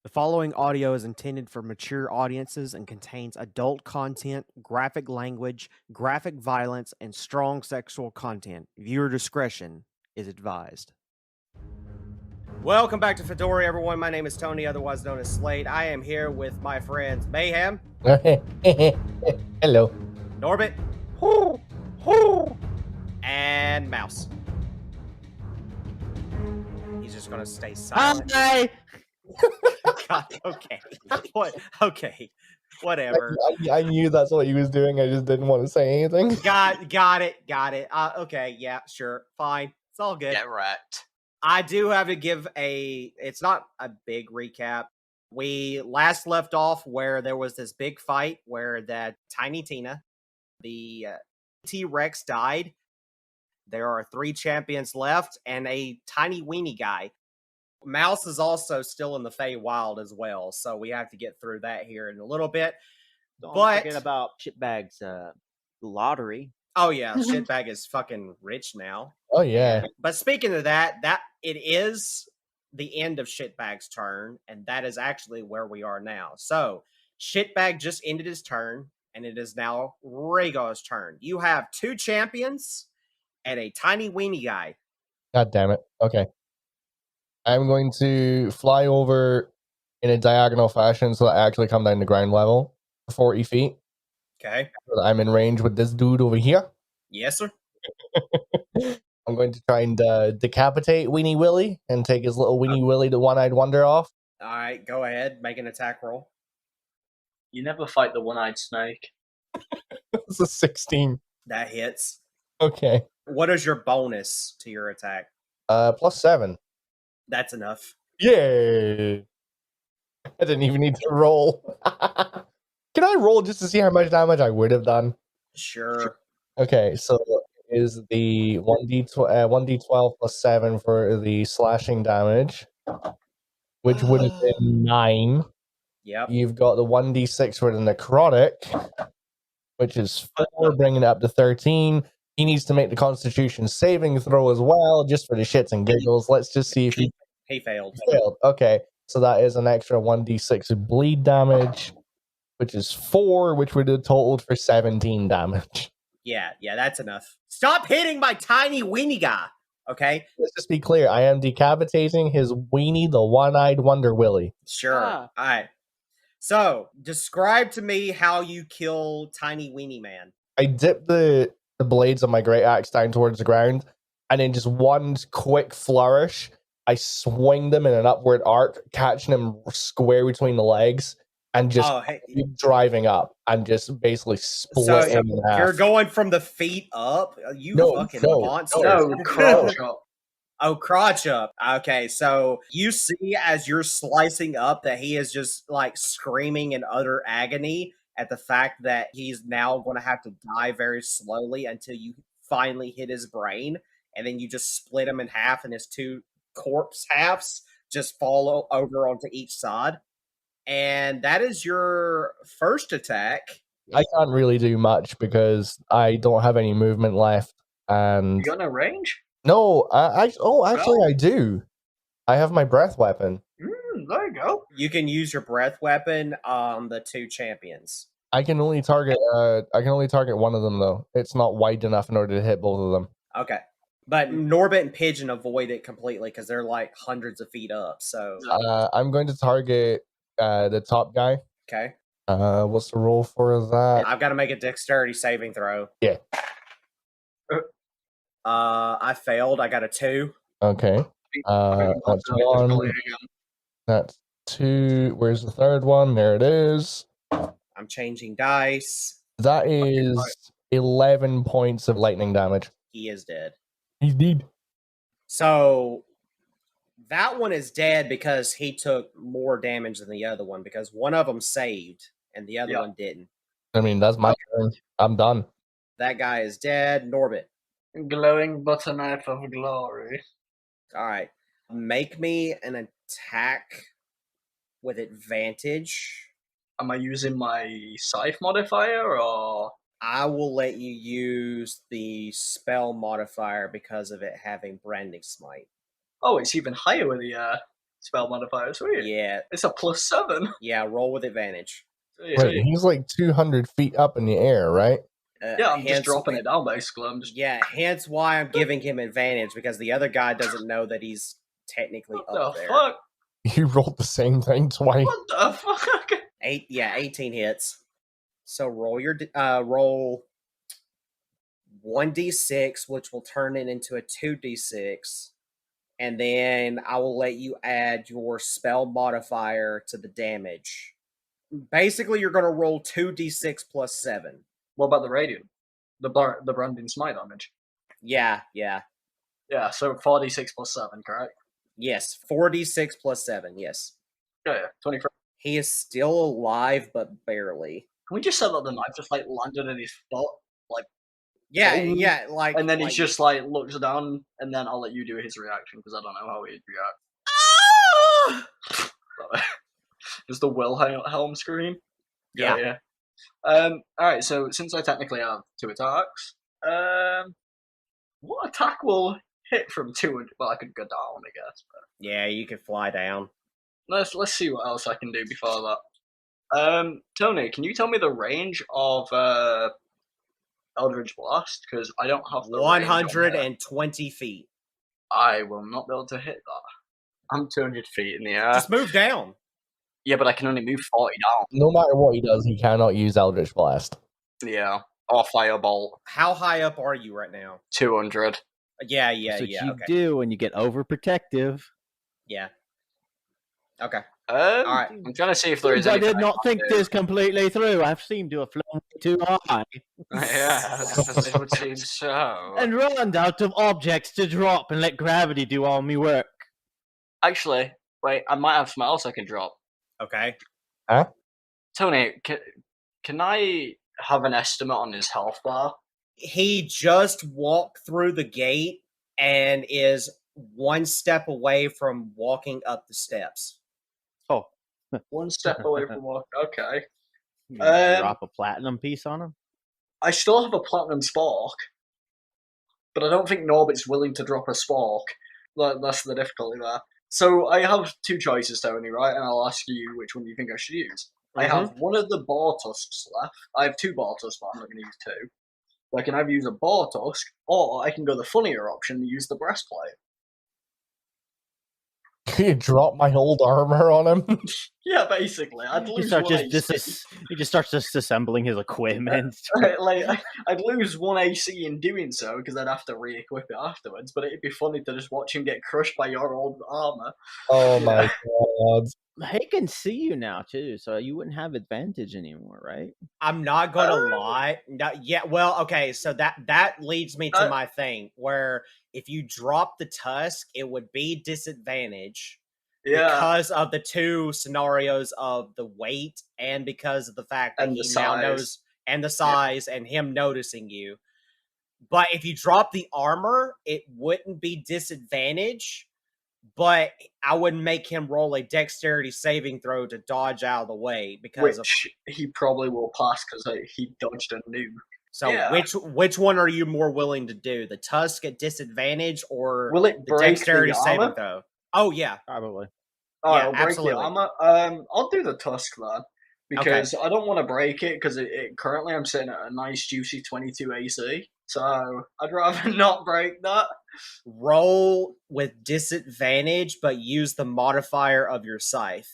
The following audio is intended for mature audiences and contains adult content, graphic language, graphic violence, and strong sexual content. Viewer discretion is advised. Welcome back to Fedora, everyone. My name is Tony, otherwise known as Slate. I am here with my friends Mayhem. Hello. Norbit. And Mouse. He's just going to stay silent. Hi. God, okay. What? Okay. Whatever. I knew that's what he was doing. I just didn't want to say anything. Got it. Okay, yeah, sure, fine. It's all good. Get wrecked. I do have to give it's not a big recap. We last left off where there was this big fight where that Tiny Tina, the T-Rex died. There are 3 champions left and a tiny weenie guy. Mouse is also still in the Fey Wild as well, so we have to get through that here in a little bit. Don't But forget about Shitbag's lottery. Oh yeah, Shitbag is fucking rich now. Oh yeah. But speaking of that it is the end of Shitbag's turn, and that is actually where we are now. So Shitbag just ended his turn, and it is now Rhaegar's turn. You have 2 champions and a tiny weenie guy. God damn it. Okay. I'm going to fly over in a diagonal fashion so that I actually come down to ground level, 40 feet. Okay. So that I'm in range with this dude over here. Yes, sir. I'm going to try and decapitate Weenie Willie and take his little Weenie Willie, the one-eyed wonder, off. All right, go ahead. Make an attack roll. You never fight the one-eyed snake. It's a 16. That hits. Okay. What is your bonus to your attack? +7. That's enough. Yay! I didn't even need to roll. Can I roll just to see how much damage I would have done? Sure. Okay, so is the 1d12 +7 for the slashing damage, which would have been 9. Yep. You've got the 1d6 for the necrotic, which is 4, bringing it up to 13. He needs to make the Constitution saving throw as well, just for the shits and giggles. Let's just see if he failed. Okay, so that is an extra 1d6 of bleed damage, which is 4, which would have totaled for 17 damage. Yeah, that's enough. Stop hitting my tiny weenie guy, okay? Let's just be clear. I am decapitating his weenie, the one-eyed Wonder Willie. Sure. All right. So, describe to me how you kill Tiny Weenie Man. I dip the blades of my great axe down towards the ground, and in just one quick flourish, I swing them in an upward arc, catching him square between the legs, and just keep driving up, and just basically split him in half. You're going from the feet up? You fucking monster. No, crotch up. Oh, crotch up. Okay, so you see as you're slicing up that he is just like screaming in utter agony at the fact that he's now going to have to die very slowly until you finally hit his brain, and then you just split him in half, and his 2 corpse halves just fall over onto each side. And that is your first attack. I can't really do much because I don't have any movement left. And you got no range? No, actually I do. I have my breath weapon. There you go. You can use your breath weapon on the 2 champions. I can only target one of them though. It's not wide enough in order to hit both of them. Okay. But Norbit and Pigeon avoid it completely because they're like hundreds of feet up. So I'm going to target the top guy. Okay. What's the roll for that? I've got to make a dexterity saving throw. Yeah. I failed. I got a 2. Okay. That's 1. That's 2. Where's the third one? There it is. I'm changing dice. That is 11 points of lightning damage. He is dead. He's dead. So that one is dead because he took more damage than the other one, because one of them saved and the other one didn't. I mean, that's my turn. I'm done. That guy is dead. Norbit. Glowing butter knife of glory. All right. Make me an attack with advantage. Am I using my scythe modifier, or? I will let you use the spell modifier because of it having branding smite. Oh, it's even higher with the spell modifier. Sweet. Yeah, It's a +7. yeah. Roll with advantage. Sweet. Wait, he's like 200 feet up in the air, right? Yeah, I'm just hence- dropping it down, basically. I'm just... Yeah, hence why I'm giving him advantage, because the other guy doesn't know that he's technically What up the there. fuck? You rolled the same thing twice. What the fuck? 18 hits. So roll 1d6, which will turn it into a 2d6, and then I will let you add your spell modifier to the damage. Basically, you're going to roll 2d6 plus 7. What about the radiant? The branding smite damage? Yeah. Yeah, so 4d6 plus 7, correct? Yes, 4d6 plus 7, yes. Yeah, 23. He is still alive, but barely. Can we just say that the knife just, like, landed in his foot? Like, Yeah, boom, yeah, like... and then like, he's just, like, looks down, and then I'll let you do his reaction, because I don't know how he'd react. Just the Wilhelm scream? Yeah. Alright, so since I technically have 2 attacks, what attack will hit from 200? Well, I could go down, I guess. But Yeah, you could fly down. let's see what else I can do before that. Tony, can you tell me the range of Eldritch Blast? Because I don't have the range on here. 120 feet. I will not be able to hit that. I'm 200 feet in the air. Just move down. Yeah, but I can only move 40 down. No matter what he does, he cannot use Eldritch Blast. Yeah. Or Firebolt. How high up are you right now? 200. Yeah, That's what you okay. do when you get overprotective. Yeah. Okay. Alright. I'm trying to see if there is I anything did not can think do. this completely through. I seem to have flown too high Yeah, it would seem so. and run out of objects to drop and let gravity do all me work. Actually, wait, I might have something else I can drop. Okay. Tony, can I have an estimate on his health bar? He just walked through the gate and is one step away from walking up the steps. Oh, One step away from walk. Okay. you gonna drop a platinum piece on him? I still have a platinum spark, but I don't think Norbit's willing to drop a spark. That's the difficulty there. So I have 2 choices, Tony, right? And I'll ask you which one you think I should use. I have one of the boar tusks left. I have 2 boar tusks, but I'm not going to use 2. So I can either use a boar tusk, or I can go the funnier option and use the breastplate. Can you drop my old armor on him? Yeah, basically, I'd lose one AC. He just starts disassembling his equipment. I'd lose 1 AC in doing so because I'd have to re-equip it afterwards. But it'd be funny to just watch him get crushed by your old armor. Oh my god. He can see you now too, so you wouldn't have advantage anymore, right? I'm not gonna lie. No, yeah, well, okay, so that leads me to my thing where if you drop the tusk, it would be disadvantage because of the 2 scenarios of the weight and because of the fact that And he the now size. knows and the size and him noticing you. But if you drop the armor, it wouldn't be disadvantage. But I would make him roll a dexterity saving throw to dodge out of the way because which he probably will pass because he dodged a nuke. So yeah. which one are you more willing to do? The tusk at disadvantage or Will it the break dexterity the saving armor? throw? Oh yeah. Probably. Oh, Yeah, it'll break absolutely. the armor. I'll do the tusk then because I don't want to break it because it currently I'm sitting at a nice juicy 22 AC. So I'd rather not break that. Roll with disadvantage, but use the modifier of your scythe.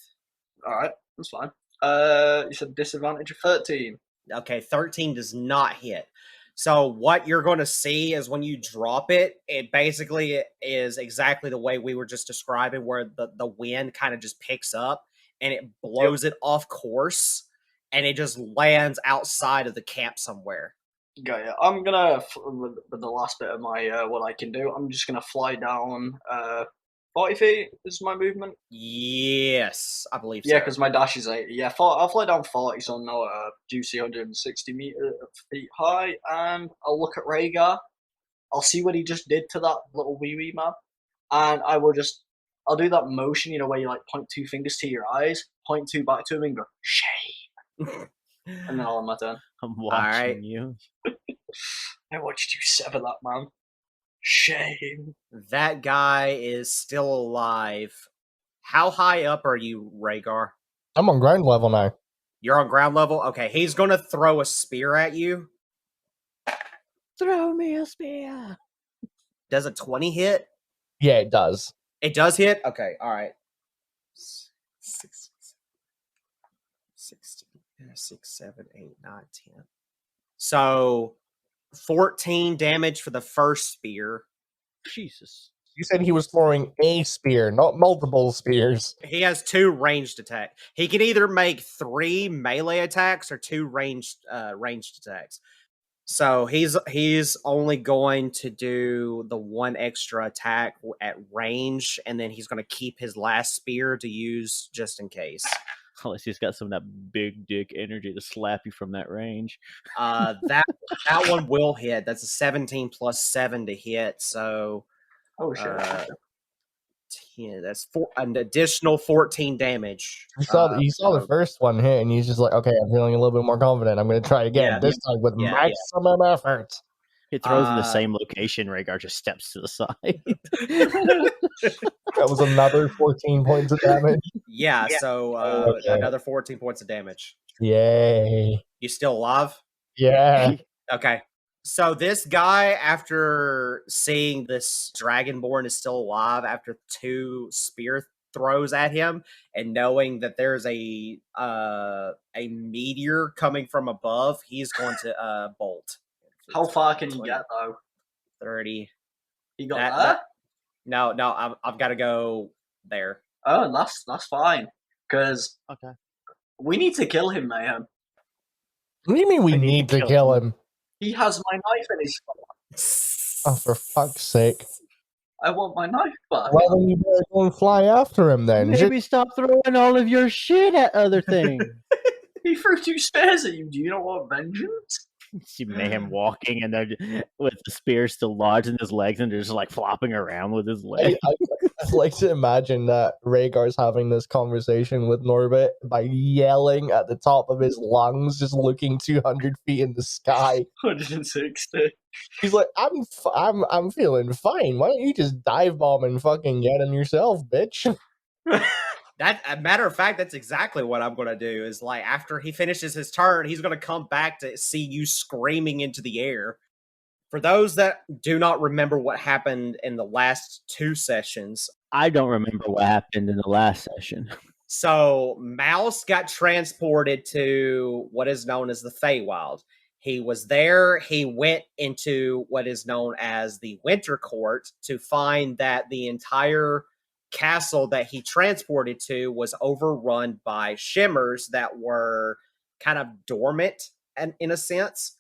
All right, that's fine. You said disadvantage of 13. Okay, 13 does not hit. So what you're going to see is when you drop it, it basically is exactly the way we were just describing, where the wind kind of just picks up and it blows it off course, and it just lands outside of the camp somewhere. Okay, yeah. I'm gonna with the last bit of my what I can do. I'm just gonna fly down 40 feet is my movement. Yes, I believe so. Yeah, because my dash is 80. Yeah, I'll fly down 40, so I'm now juicy 160 feet high, and I'll look at Rhaegar. I'll see what he just did to that little wee man, and I'll do that motion, where you like point 2 fingers to your eyes, point 2 back to him, and go shame, and then I'll end my turn. I'm watching you. I watched you sever that man. Shame. That guy is still alive. How high up are you, Rhaegar? I'm on ground level now. You're on ground level? Okay, he's gonna throw a spear at you. Throw me a spear. Does a 20 hit? Yeah, it does. It does hit? Okay, alright. 6, 7, 8, 9, 10. So 14 damage for the first spear. Jesus. You said he was throwing a spear, not multiple spears. He has 2 ranged attacks. He can either make 3 melee attacks or 2 ranged attacks. So he's only going to do the 1 extra attack at range, and then he's going to keep his last spear to use just in case. Unless he's got some of that big dick energy to slap you from that range. That one will hit. That's a 17 plus 7 to hit. So Oh shit. 10. That's an additional 14 damage. You saw the first one hit, and he's just like, okay, I'm feeling a little bit more confident. I'm going to try again, this time with maximum effort. He throws in the same location. Rhaegar just steps to the side. That was another 14 points of damage. Yeah, so Okay. another 14 points of damage. Yay. You still alive? Yeah. Okay. So this guy, after seeing this Dragonborn is still alive after 2 spear throws at him, and knowing that there's a meteor coming from above, he's going to bolt. How far can you get though? 30. You got that? No, I've got to go there. Oh, that's fine. Because Okay. we need to kill him, Mayhem. What do you mean we need to kill him? He has my knife in his face. Oh, for fuck's sake. I want my knife back. Well, then you better go and fly after him then. Maybe stop throwing all of your shit at other things. He threw 2 spears at you. Do you not want vengeance? See Mayhem walking and then with the spear still lodged in his legs and just like flopping around with his legs. I'd like to imagine that Rhaegar's having this conversation with Norbit by yelling at the top of his lungs, just looking 200 feet in the sky. 160. He's like, I'm feeling fine. Why don't you just dive bomb and fucking get him yourself, bitch? That, a matter of fact, that's exactly what I'm going to do. Is like after he finishes his turn, he's going to come back to see you screaming into the air. For those that do not remember what happened in the last 2 sessions, I don't remember what happened in the last session. So Mouse got transported to what is known as the Fey Wild. He was there. He went into what is known as the Winter Court to find that the entire castle that he transported to was overrun by shimmers that were kind of dormant and in a sense.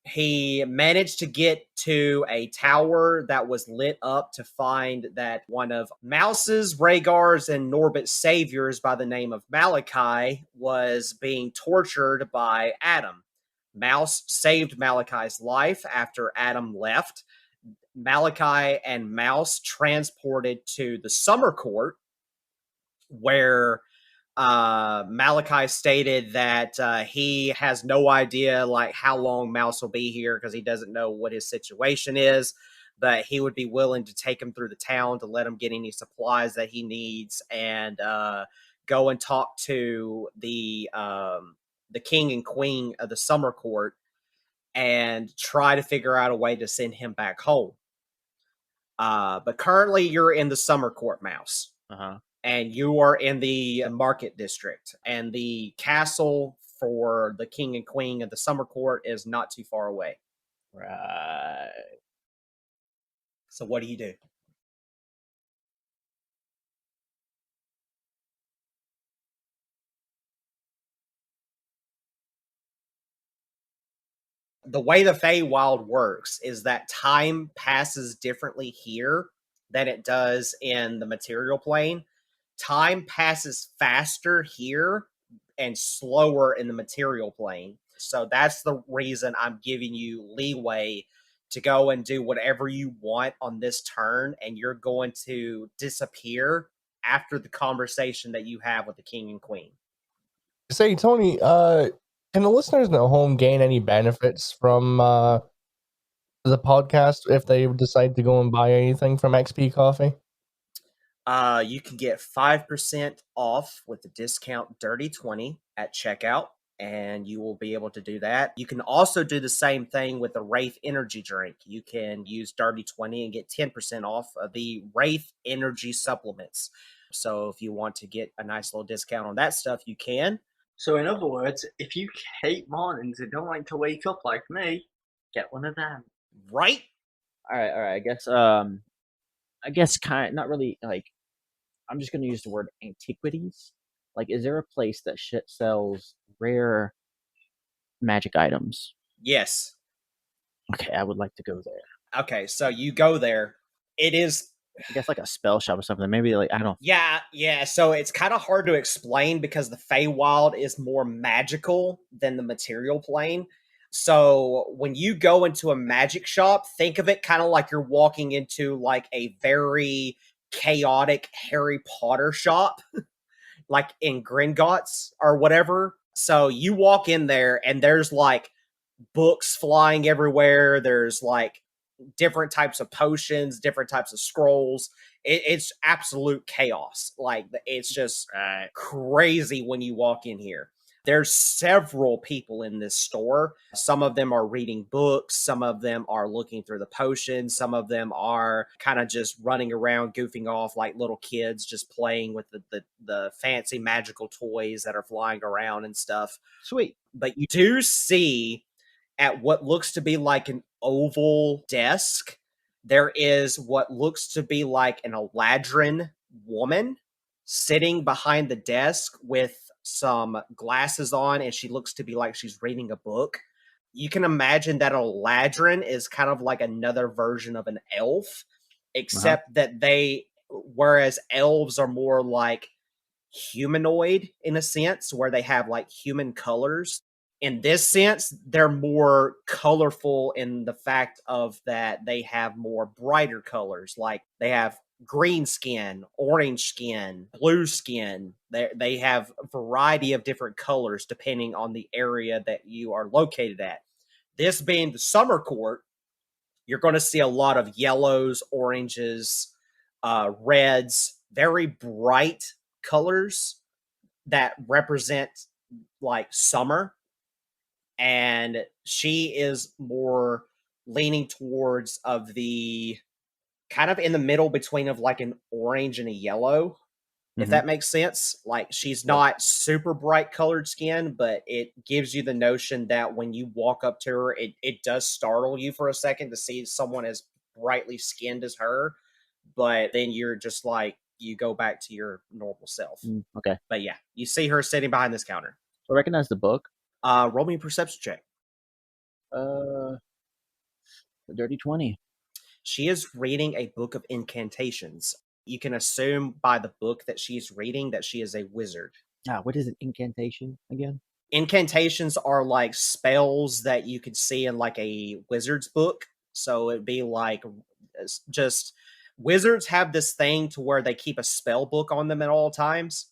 He managed to get to a tower that was lit up to find that one of Mouse's, Rhaegar's, and Norbit's saviors by the name of Malachi was being tortured by Adam. Mouse saved Malachi's life after Adam left. Malachi and Mouse transported to the Summer Court, where Malachi stated that he has no idea like how long Mouse will be here because he doesn't know what his situation is, but he would be willing to take him through the town to let him get any supplies that he needs and go and talk to the king and queen of the Summer Court and try to figure out a way to send him back home. But currently you're in the Summer Court, Mouse. Uh-huh. And you are in the market district. And the castle for the king and queen of the Summer Court is not too far away. Right. So what do you do? The way the Fey Wild works is that time passes differently here than it does in the material plane. Time passes faster here and slower in the material plane. So that's the reason I'm giving you leeway to go and do whatever you want on this turn, and you're going to disappear after the conversation that you have with the king and queen. Say, Tony, can the listeners at home gain any benefits from the podcast if they decide to go and buy anything from XP Coffee? You can get 5% off with the discount Dirty20 at checkout, and you will be able to do that. You can also do the same thing with the Wraith energy drink. You can use Dirty20 and get 10% off of the Wraith energy supplements. So if you want to get a nice little discount on that stuff, you can. So in other words, if you hate mornings and don't like to wake up like me, get one of them. Right? All right. I guess kind not really like. I'm just gonna use the word antiquities. Like, is there a place that sells rare magic items? Yes. Okay, I would like to go there. Okay, so you go there. It is I guess like a spell shop or something. Maybe like I don't. Yeah. So it's kind of hard to explain because the Fey Wild is more magical than the material plane. So when you go into a magic shop, think of it kind of like you're walking into like a very chaotic Harry Potter shop, like in Gringotts or whatever. So you walk in there and there's like books flying everywhere. There's like different types of potions, different types of scrolls. It's absolute chaos. Like it's just crazy when you walk in here. There's several people in this store. Some of them are reading books. Some of them are looking through the potions. Some of them are kind of just running around, goofing off like little kids, just playing with the fancy magical toys that are flying around and stuff. Sweet. But you do see at what looks to be like an oval desk, there is what looks to be like an Eladrin woman sitting behind the desk with some glasses on, and she looks to be like she's reading a book. You can imagine that Eladrin is kind of like another version of an elf, except that whereas elves are more like humanoid in a sense, where they have like human colors, in this sense, they're more colorful in the fact of that they have more brighter colors. Like they have green skin, orange skin, blue skin. They have a variety of different colors depending on the area that you are located at. This being the summer court, you're going to see a lot of yellows, oranges, reds, very bright colors that represent like summer. And she is more leaning towards of the kind of in the middle between of like an orange and a yellow, if that makes sense. Like she's not super bright colored skin, but it gives you the notion that when you walk up to her, it does startle you for a second to see someone as brightly skinned as her. But then you're just like, you go back to your normal self. Okay. But yeah, you see her sitting behind this counter. I recognize the book. Roll me a perception check. Dirty 20. She is reading a book of incantations. You can assume by the book that she's reading that she is a wizard. What is an incantation again? Incantations are like spells that you could see in like a wizard's book. So it'd be like just wizards have this thing to where they keep a spell book on them at all times.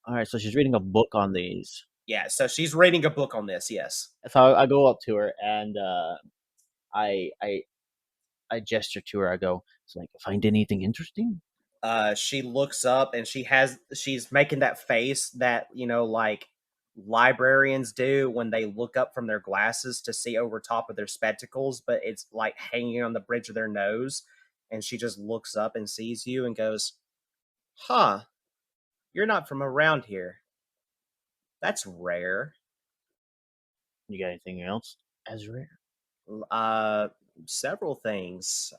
All right, so she's reading a book on these. Yeah, so she's reading a book on this, yes. So I go up to her and I gesture to her. I go, "It's like, find anything interesting?" She looks up and she's making that face that, like librarians do when they look up from their glasses to see over top of their spectacles, but it's like hanging on the bridge of their nose. And she just looks up and sees you and goes, "Huh, you're not from around here. That's rare." You got anything else as rare? Several things,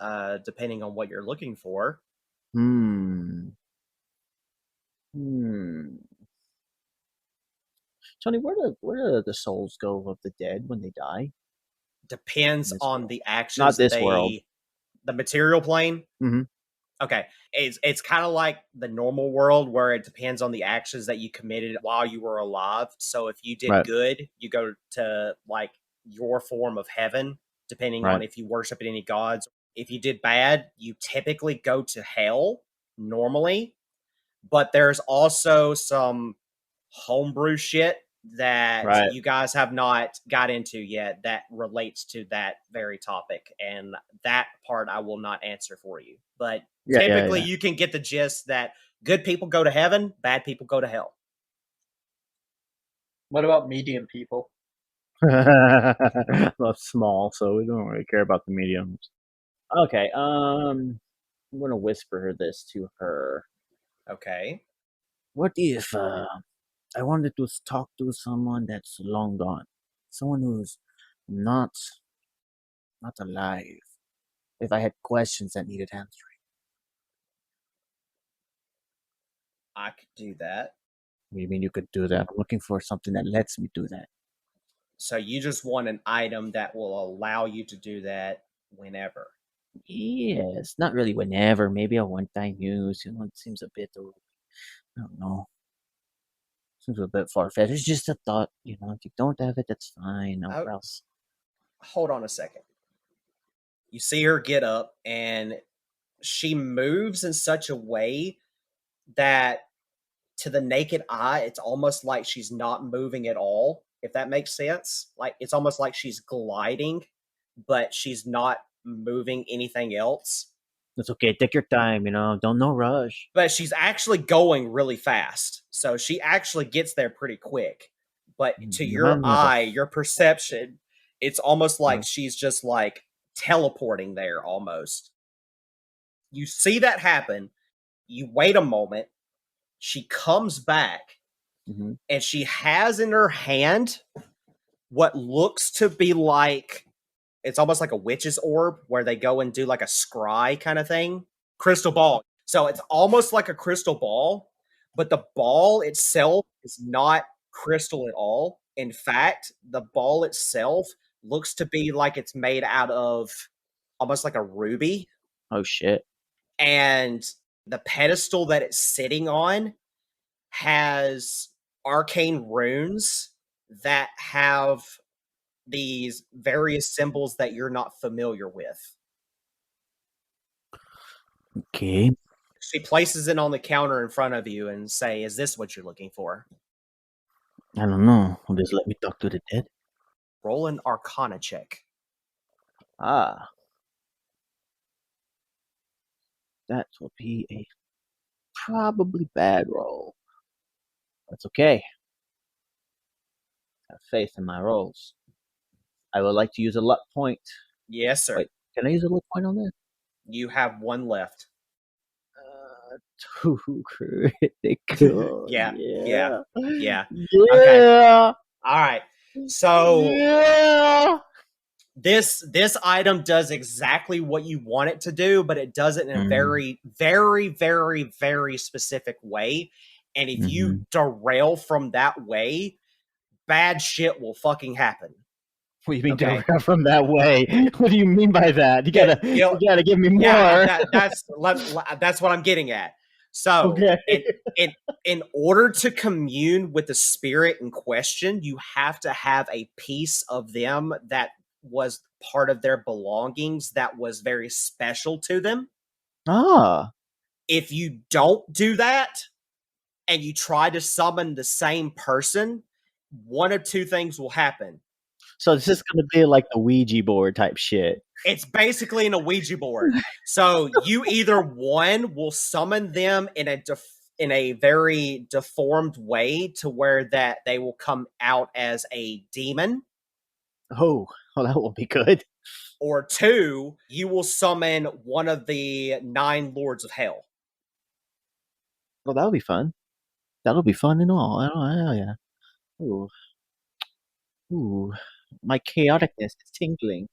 depending on what you're looking for. Tony, where do the souls go of the dead when they die? Depends on the actions. Not this world. The material plane? Mm-hmm. Okay. It's kind of like the normal world where it depends on the actions that you committed while you were alive. So if you did good, you go to like your form of heaven, depending on if you worship any gods. If you did bad, you typically go to hell normally. But there's also some homebrew shit that you guys have not got into yet that relates to that very topic. And that part I will not answer for you. But typically you can get the gist that Good people go to heaven, bad people go to hell. What about medium people? That's small, so we don't really care about the mediums. Okay, I'm gonna whisper this to her. Okay. What if I wanted to talk to someone that's long gone, someone who's not alive? If I had questions that needed answering, I could do that. what do you mean you could do that? I'm looking for something that lets me do that. So you just want an item that will allow you to do that whenever. Yes, not really whenever. Maybe a one-time use. It seems a bit. I don't know. Seems a bit far-fetched. It's just a thought. If you don't have it, that's fine. Oh. Or else. Hold on a second. You see her get up, and she moves in such a way that to the naked eye, it's almost like she's not moving at all, if that makes sense. Like, it's almost like she's gliding, but she's not moving anything else. It's okay. Take your time. No rush. But she's actually going really fast. So she actually gets there pretty quick. But to your eye, your perception, it's almost like she's just like teleporting there almost. You see that happen. You wait a moment. She comes back, and she has in her hand what looks to be like, it's almost like a witch's orb where they go and do like a scry kind of thing. Crystal ball. So it's almost like a crystal ball, but the ball itself is not crystal at all. In fact, the ball itself looks to be like it's made out of almost like a ruby. Oh, shit. And the pedestal that it's sitting on has arcane runes that have these various symbols that you're not familiar with. Okay. She places it on the counter in front of you and say, "Is this what you're looking for?" I don't know. Just let me talk to the dead. Roll an Arcana check. Ah. That will be a probably bad roll. That's okay. Have faith in my rolls. I would like to use a luck point. Yes, sir. Wait, can I use a luck point on that? You have one left. Too critical. Yeah. Yeah. Okay. All right. So this item does exactly what you want it to do, but it does it in a very, very, very, very specific way. And if you derail from that way, bad shit will fucking happen. What do you mean derail from that way? What do you mean by that? You gotta give me more. Yeah, that's what I'm getting at. So, in order to commune with the spirit in question, you have to have a piece of them that was part of their belongings that was very special to them. Ah. If you don't do that and you try to summon the same person, one of two things will happen. So this is going to be like the Ouija board type shit. It's basically an Ouija board. So you either one will summon them in a very deformed way to where that they will come out as a demon. Oh, well, that will be good. Or two, you will summon one of the 9 lords of hell. Well, that'll be fun. That'll be fun and all. Oh, yeah. Ooh. My chaoticness is tingling.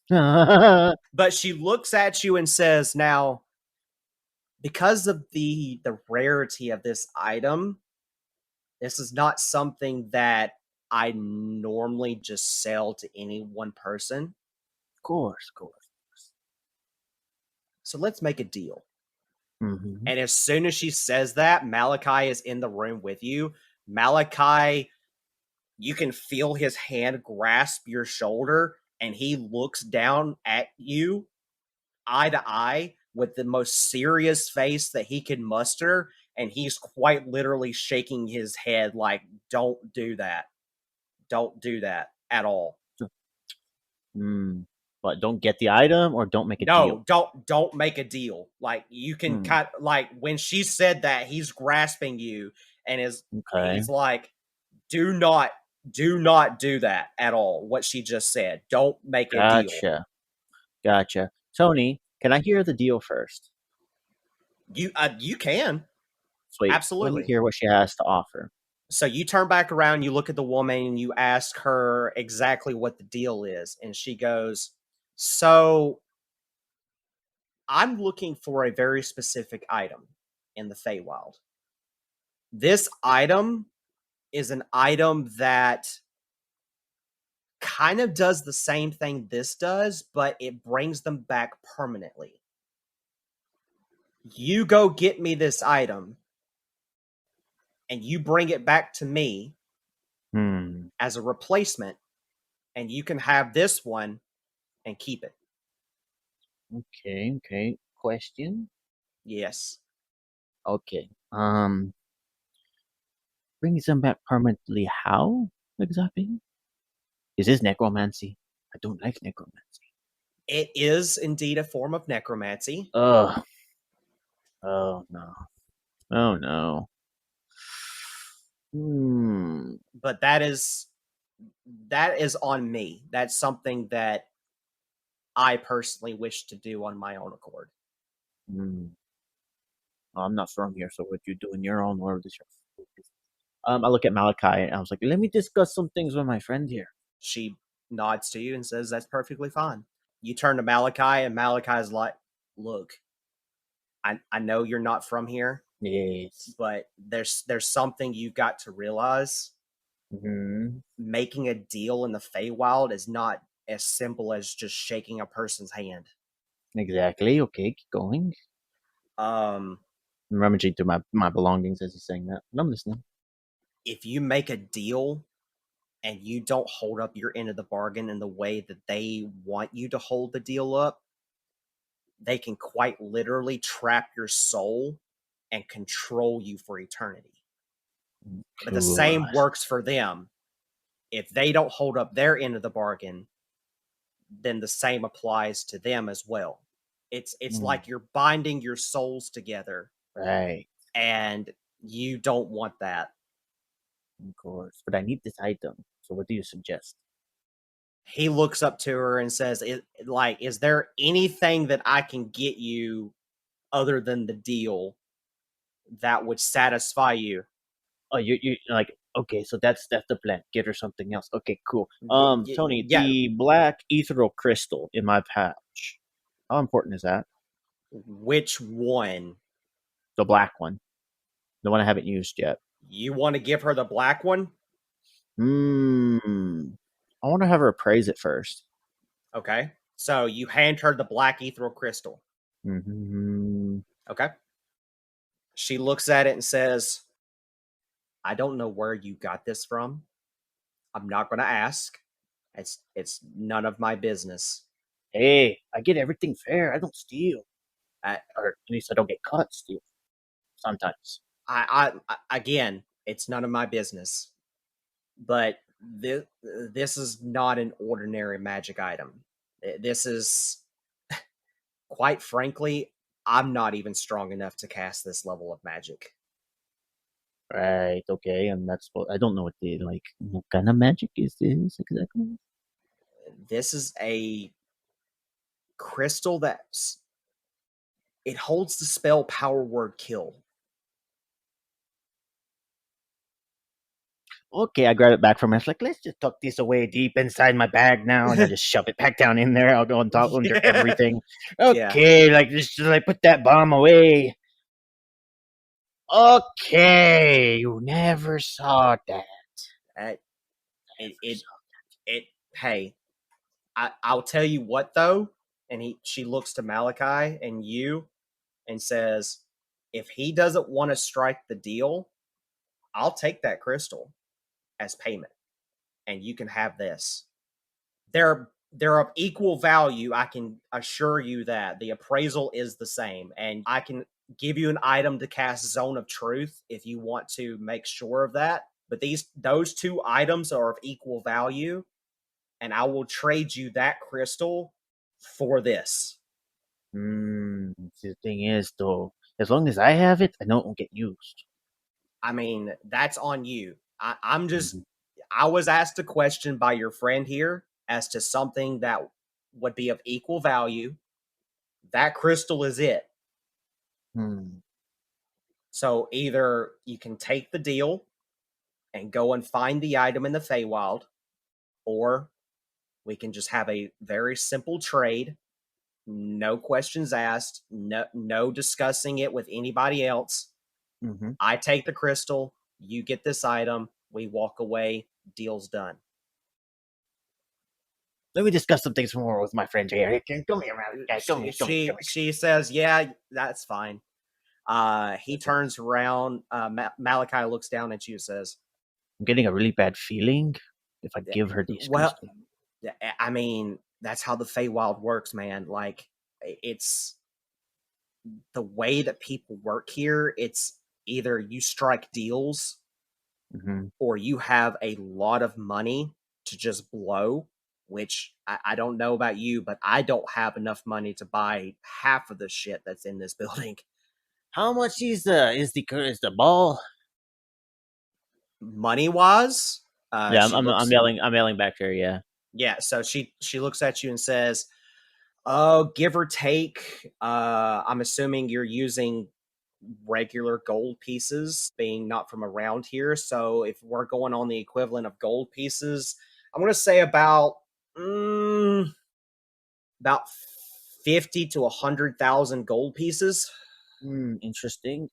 But she looks at you and says, "Now, because of the rarity of this item, this is not something that I normally just sell to any one person. Of course. So let's make a deal." Mm-hmm. And as soon as she says that, Malachi is in the room with you. Malachi, you can feel his hand grasp your shoulder, and he looks down at you, eye to eye, with the most serious face that he can muster, and he's quite literally shaking his head like, "Don't do that. Don't do that at all." Well, But don't get the item or don't make a deal. No, don't make a deal. Like you can cut. Like when she said that, he's grasping you and Okay. he's like, do not do that at all. What she just said. Don't make a deal. Gotcha. Tony, can I hear the deal first? You can. Sweet. Let me Absolutely. hear what she has to offer. So you turn back around, you look at the woman, and you ask her exactly what the deal is, and she goes, "So I'm looking for a very specific item in the Fey Wild. This item is an item that kind of does the same thing this does, but it brings them back permanently. You go get me this item, and you bring it back to me as a replacement, and you can have this one and keep it." Okay. Question? Yes. Okay. Brings them back permanently. How exactly? Is this necromancy? I don't like necromancy. It is indeed a form of necromancy. Ugh. Oh no. Oh no. But that is on me. That's something that I personally wish to do on my own accord. I'm not from here, so what you do in your own world is your business. I look at Malachi and I was like, let me discuss some things with my friend here. She nods to you and says, "That's perfectly fine." You turn to Malachi, and Malachi's like, "Look, I know you're not from here, Yes. but there's something you've got to realize. Making a deal in the Feywild is not as simple as just shaking a person's hand." Exactly. Okay, keep going. Um, I'm rummaging through my belongings as he's saying that. I'm listening. if you make a deal and you don't hold up your end of the bargain in the way that they want you to hold the deal up, they can quite literally trap your soul and control you for eternity. But the same works for them. If they don't hold up their end of the bargain, then the same applies to them as well. It's like you're binding your souls together. Right. And you don't want that. Of course. But I need this item. So what do you suggest? He looks up to her and says, is there anything that I can get you other than the deal that would satisfy you? Oh, you like, okay, so that's the plan. Get her something else. Okay, cool. Tony, Yeah. the black ethereal crystal in my pouch. How important is that? Which one? The black one. The one I haven't used yet. You want to give her the black one? I want to have her appraise it first. Okay. So you hand her the black ethereal crystal. Okay. She looks at it and says, "I don't know where you got this from. I'm not going to ask. It's none of my business." Hey, I get everything fair. I don't steal. Or at least I don't get caught stealing. Sometimes. I again, it's none of my business. But this is not an ordinary magic item. This is, quite frankly, I'm not even strong enough to cast this level of magic. Right, okay, and that's what I don't know what kind of magic is this exactly? This is a crystal it holds the spell power word kill. Okay, I grab it back from her. It's like, let's just tuck this away deep inside my bag now, and I just shove it back down in there. I'll go on top under everything. Okay, just put that bomb away. Okay, you never saw that. Hey, I'll tell you what though, and she looks to Malachi and you and says, if he doesn't want to strike the deal, I'll take that crystal as payment, and you can have this. They're of equal value. I can assure you that the appraisal is the same, and I can give you an item to cast Zone of Truth if you want to make sure of that. But those two items are of equal value, and I will trade you that crystal for this. The thing is, though, as long as I have it, I know it won't get used. I mean, that's on you. I'm just, I was asked a question by your friend here as to something that would be of equal value. That crystal is it. So either you can take the deal and go and find the item in the Fey Wild, or we can just have a very simple trade. No questions asked, no discussing it with anybody else. I take the crystal, you get this item, we walk away, deal's done. Let me discuss some things more with my friend here. Come here, guys. She says, yeah, that's fine. He turns around. Malachi looks down at you and says, I'm getting a really bad feeling if I give her these crystals. I mean, that's how the Fey Wild works, man. Like, it's the way that people work here. It's either you strike deals or you have a lot of money to just blow, which I don't know about you, but I don't have enough money to buy half of the shit that's in this building. How much is the ball? Money wise? Yeah, I'm yelling back to her. Yeah. Yeah. So she looks at you and says, "Oh, give or take. I'm assuming you're using regular gold pieces, being not from around here. So if we're going on the equivalent of gold pieces, I'm going to say about 50 to 100,000 gold pieces." Interesting.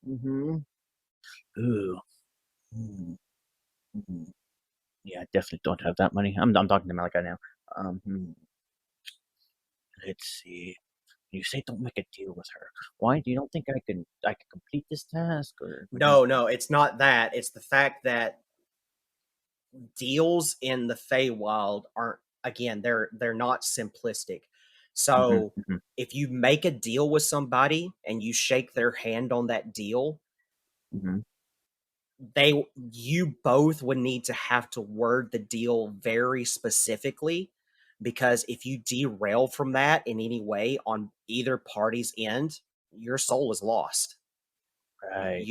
Ooh. Yeah, I definitely don't have that money. I'm talking to Malachi now. Let's see. You say don't make a deal with her. Why? Do you don't think I can complete this task? Or no, it's not that. It's the fact that deals in the Fey Wild aren't, again, they're not simplistic. So if you make a deal with somebody and you shake their hand on that deal, you both would need to have to word the deal very specifically, because if you derail from that in any way on either party's end, your soul is lost. Right.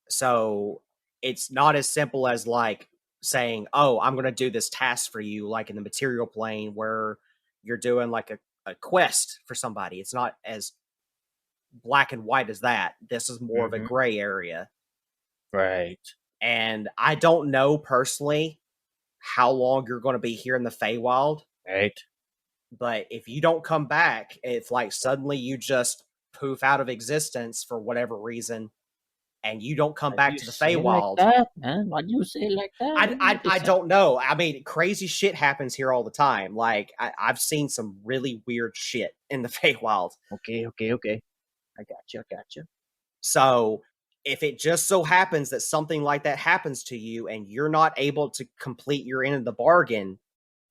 So it's not as simple as like saying, "Oh, I'm going to do this task for you," like in the material plane where you're doing like a quest for somebody. It's not as black and white as that. This is more of a gray area. Right. And I don't know personally how long you're going to be here in the Fey Wild. Right. But if you don't come back, if like suddenly you just poof out of existence for whatever reason, and you don't come back to the Fey Wild, like that, man? Why do you say it like that? I don't know. I mean, crazy shit happens here all the time. Like I've seen some really weird shit in the Fey Wild. Okay. I got you. So if it just so happens that something like that happens to you and you're not able to complete your end of the bargain,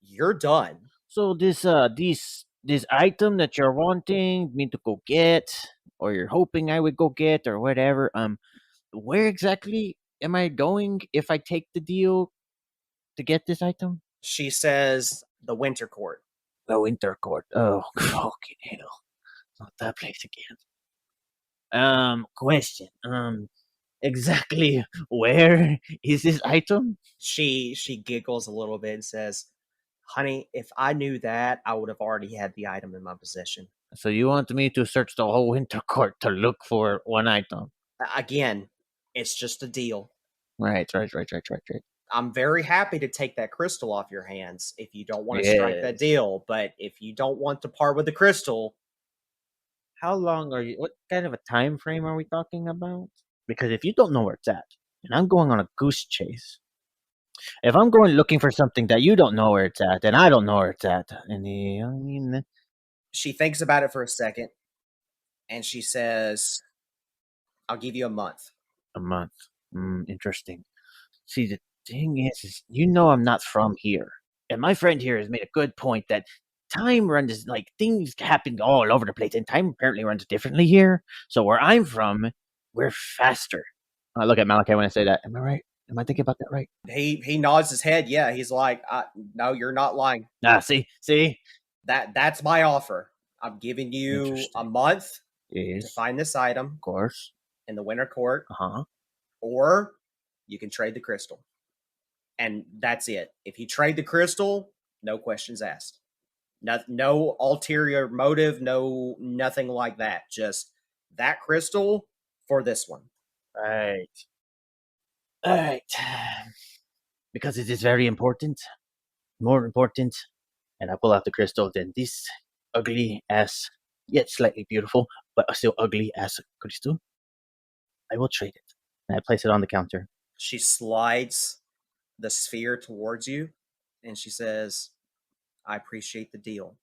you're done. So this item that you're wanting me to go get, or you're hoping I would go get, or whatever, where exactly am I going if I take the deal to get this item? She says the Winter Court. The Winter Court. Oh, fucking hell. Not that place again. Question. Exactly where is this item? She giggles a little bit and says, "Honey, if I knew that, I would have already had the item in my possession." So you want me to search the whole Winter Court to look for one item? Again, it's just a deal. Right. I'm very happy to take that crystal off your hands if you don't want to strike that deal. But if you don't want to part with the crystal, how long are you? What kind of a time frame are we talking about? Because if you don't know where it's at, and I'm going on a goose chase, if I'm going looking for something that you don't know where it's at, and I don't know where it's at, and she thinks about it for a second, and she says, "I'll give you a month." A month. Interesting. See, the thing is you know I'm not from here. And my friend here has made a good point that time runs, like, things happen all over the place, and time apparently runs differently here. So where I'm from, we're faster. I look at Malachi when I say that. Am I right? Am I thinking about that right? He nods his head. Yeah, he's like, no, you're not lying. See? That's my offer. I'm giving you a Interesting. month to Yes, find this item of course. in the Winter Court, Uh-huh. or you can trade the crystal. And that's it. If you trade the crystal, no questions asked. No ulterior motive, no nothing like that. Just that crystal for this one. Right. All right. Because it is very important, more important, and I pull out the crystal than this ugly ass, yet slightly beautiful, but still ugly ass crystal. I will trade it. And I place it on the counter. She slides the sphere towards you and she says, I appreciate the deal.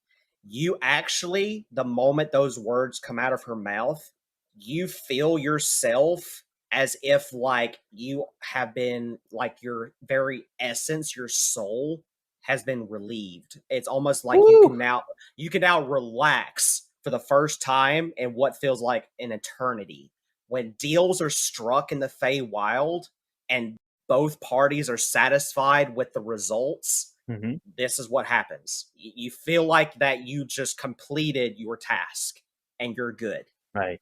You actually, the moment those words come out of her mouth, you feel yourself as if like you have been, like your very essence, your soul has been relieved. It's almost like Woo! you can now relax for the first time in what feels like an eternity. When deals are struck in the Fey Wild and both parties are satisfied with the results, Mm-hmm. this is what happens. You feel like that you just completed your task and you're good. Right.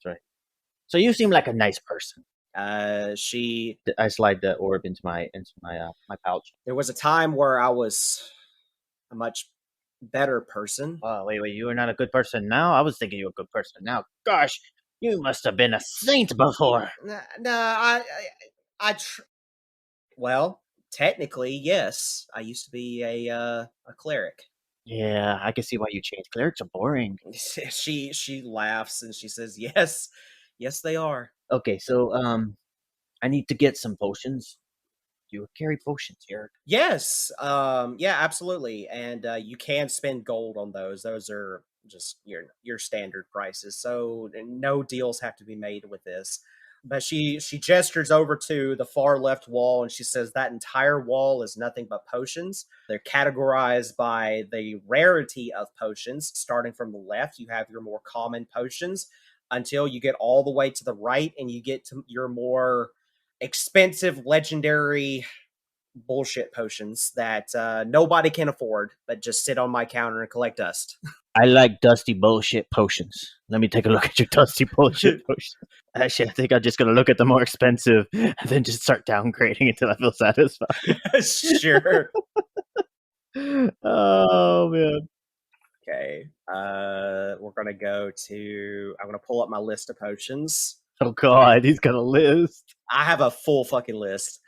So you seem like a nice person. She I slide the orb into my my pouch. There was a time where I was a much better person. Oh, wait, you are not a good person now? I was thinking you were a good person now. Gosh, you must have been a saint before. No, well, technically, yes. I used to be a cleric. Yeah, I can see why you changed. Clerics are boring. She laughs and she says, "Yes, yes, they are." Okay, so I need to get some potions. Do you carry potions here? Yes, yeah, absolutely, and you can spend gold on those. Those are just your standard prices, so no deals have to be made with this. But she gestures over to the far left wall and she says that entire wall is nothing but potions. They're categorized by the rarity of potions. Starting from the left, you have your more common potions until you get all the way to the right and you get to your more expensive legendary bullshit potions that nobody can afford, but just sit on my counter and collect dust. I like dusty bullshit potions. Let me take a look at your dusty bullshit potions. Actually, I think I'm just gonna look at the more expensive and then just start downgrading until I feel satisfied. Sure. Oh man. Okay. We're gonna go to. I'm gonna pull up my list of potions. Oh god, he's got a list. I have a full fucking list.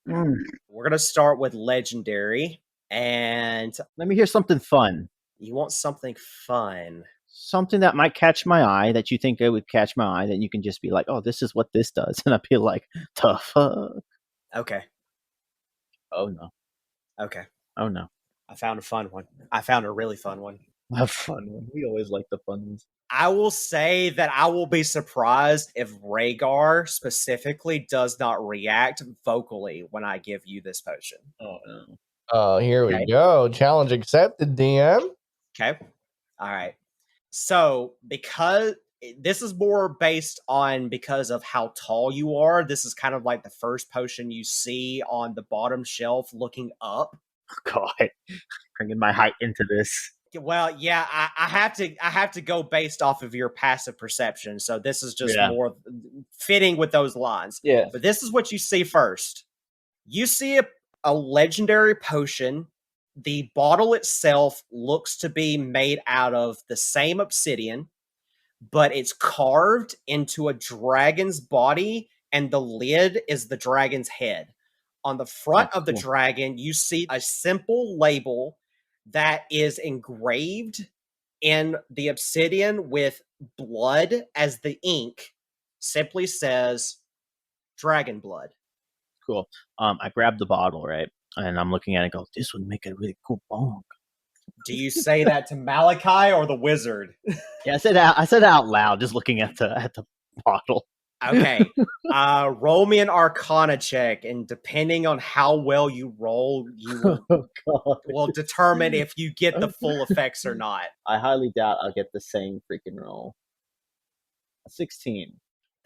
We're gonna start with legendary, and Let me hear something fun. you want something fun. Something that might catch my eye, that you think it would catch my eye, that you can just be like, oh, this is what this does. And I'd be like, tough. Okay. Oh no. Okay. Oh no. I found a fun one. I found a really fun one. A fun one. We always like the fun ones. I will say that I will be surprised if Rhaegar specifically does not react vocally when I give you this potion. Oh no. Oh, here Okay. we go. Challenge accepted, DM. Okay. All right. So, because this is more based on because of how tall you are, this is kind of like the first potion you see on the bottom shelf looking up. God, bringing my height into this. Well, yeah, I have to go based off of your passive perception. So this is just more fitting with those lines. Yeah. But this is what you see first. You see a legendary potion. The bottle itself looks to be made out of the same obsidian, but it's carved into a dragon's body, and the lid is the dragon's head. On the front of the dragon, you see a simple label that is engraved in the obsidian with blood as the ink. Simply says dragon blood. Cool. I grabbed the bottle, right? And I'm looking at it and go, this would make a really cool bong. Do you say that to Malachi or the wizard? Yeah, I said it out loud, just looking at the bottle. Okay. Roll me an Arcana check, and depending on how well you roll, you will determine if you get the full effects or not. I highly doubt I'll get the same freaking roll. 16.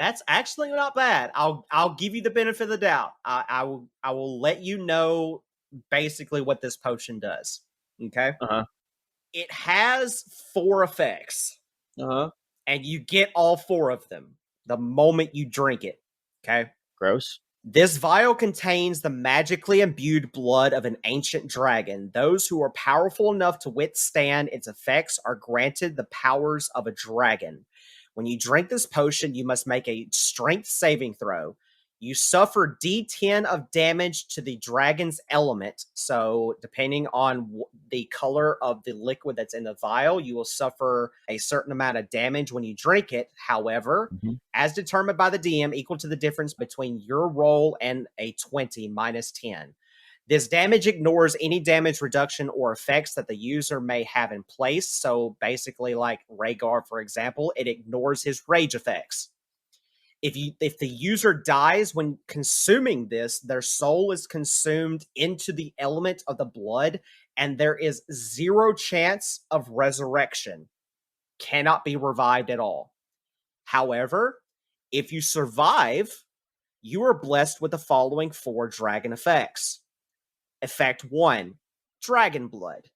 That's actually not bad. I'll give you the benefit of the doubt. I will let you know basically what this potion does. Okay? Uh-huh. It has 4 effects, Uh-huh. and you get all 4 of them the moment you drink it. Okay? Gross. This vial contains the magically imbued blood of an ancient dragon. Those who are powerful enough to withstand its effects are granted the powers of a dragon. When you drink this potion, you must make a strength saving throw. You suffer D10 of damage to the dragon's element. So, depending on the color of the liquid that's in the vial, you will suffer a certain amount of damage when you drink it. However, as determined by the DM, equal to the difference between your roll and a 20 minus 10. This damage ignores any damage reduction or effects that the user may have in place. So basically, like Rhaegar, for example, it ignores his rage effects. If the user dies when consuming this, their soul is consumed into the element of the blood, and there is 0 chance of resurrection. Cannot be revived at all. However, if you survive, you are blessed with the following 4 dragon effects. Effect 1, Dragon Blood.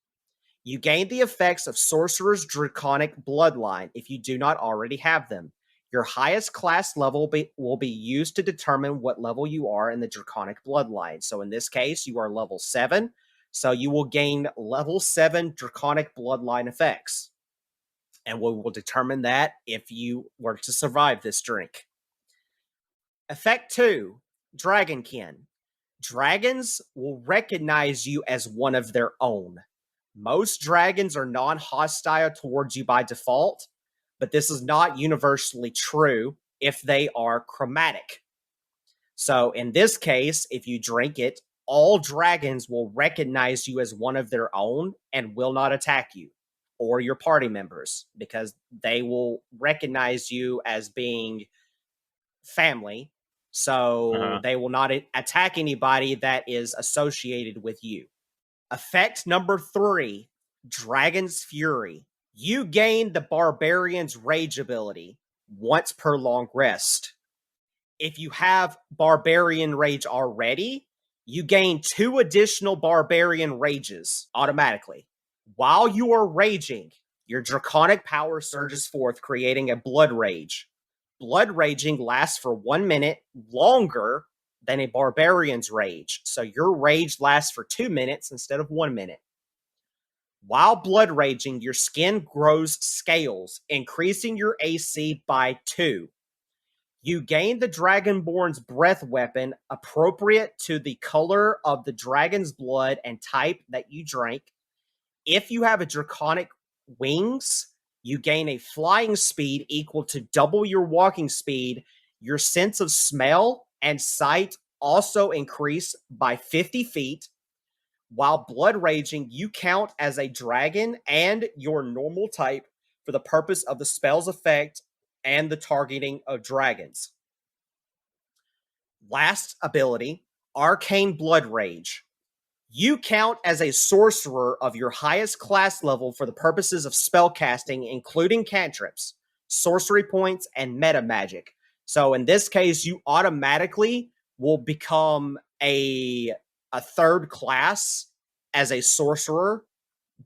You gain the effects of Sorcerer's Draconic Bloodline if you do not already have them. Your highest class level will be used to determine what level you are in the Draconic Bloodline. So in this case, you are level 7, so you will gain level 7 Draconic Bloodline effects. And we will determine that if you were to survive this drink. Effect 2, Dragonkin. Dragons will recognize you as one of their own. Most dragons are non-hostile towards you by default, but this is not universally true if they are chromatic. So in this case, if you drink it, all dragons will recognize you as one of their own and will not attack you or your party members because they will recognize you as being family. So they will not attack anybody that is associated with you. Effect number 3, Dragon's Fury. You gain the Barbarian's Rage ability once per long rest. If you have Barbarian Rage already, you gain 2 additional Barbarian Rages automatically. While you are raging, your Draconic power surges forth, creating a Blood Rage. Blood Raging lasts for 1 minute longer than a Barbarian's Rage, so your rage lasts for 2 minutes instead of 1 minute. While blood raging, your skin grows scales, increasing your AC by 2. You gain the Dragonborn's breath weapon appropriate to the color of the dragon's blood and type that you drank. If you have a Draconic wings, you gain a flying speed equal to double your walking speed. Your sense of smell and sight also increase by 50 feet. While blood raging, you count as a dragon and your normal type for the purpose of the spell's effect and the targeting of dragons. Last ability, Arcane Blood Rage. You count as a sorcerer of your highest class level for the purposes of spell casting, including cantrips, sorcery points, and meta magic. So in this case, you automatically will become a 3rd class as a sorcerer,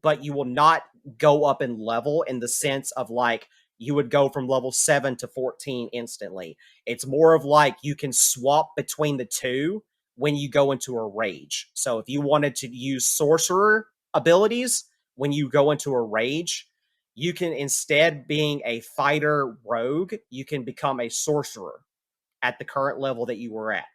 but you will not go up in level in the sense of like you would go from level 7 to 14 instantly. It's more of like you can swap between the two when you go into a rage. So if you wanted to use sorcerer abilities when you go into a rage, you can, instead being a fighter rogue, you can become a sorcerer at the current level that you were at.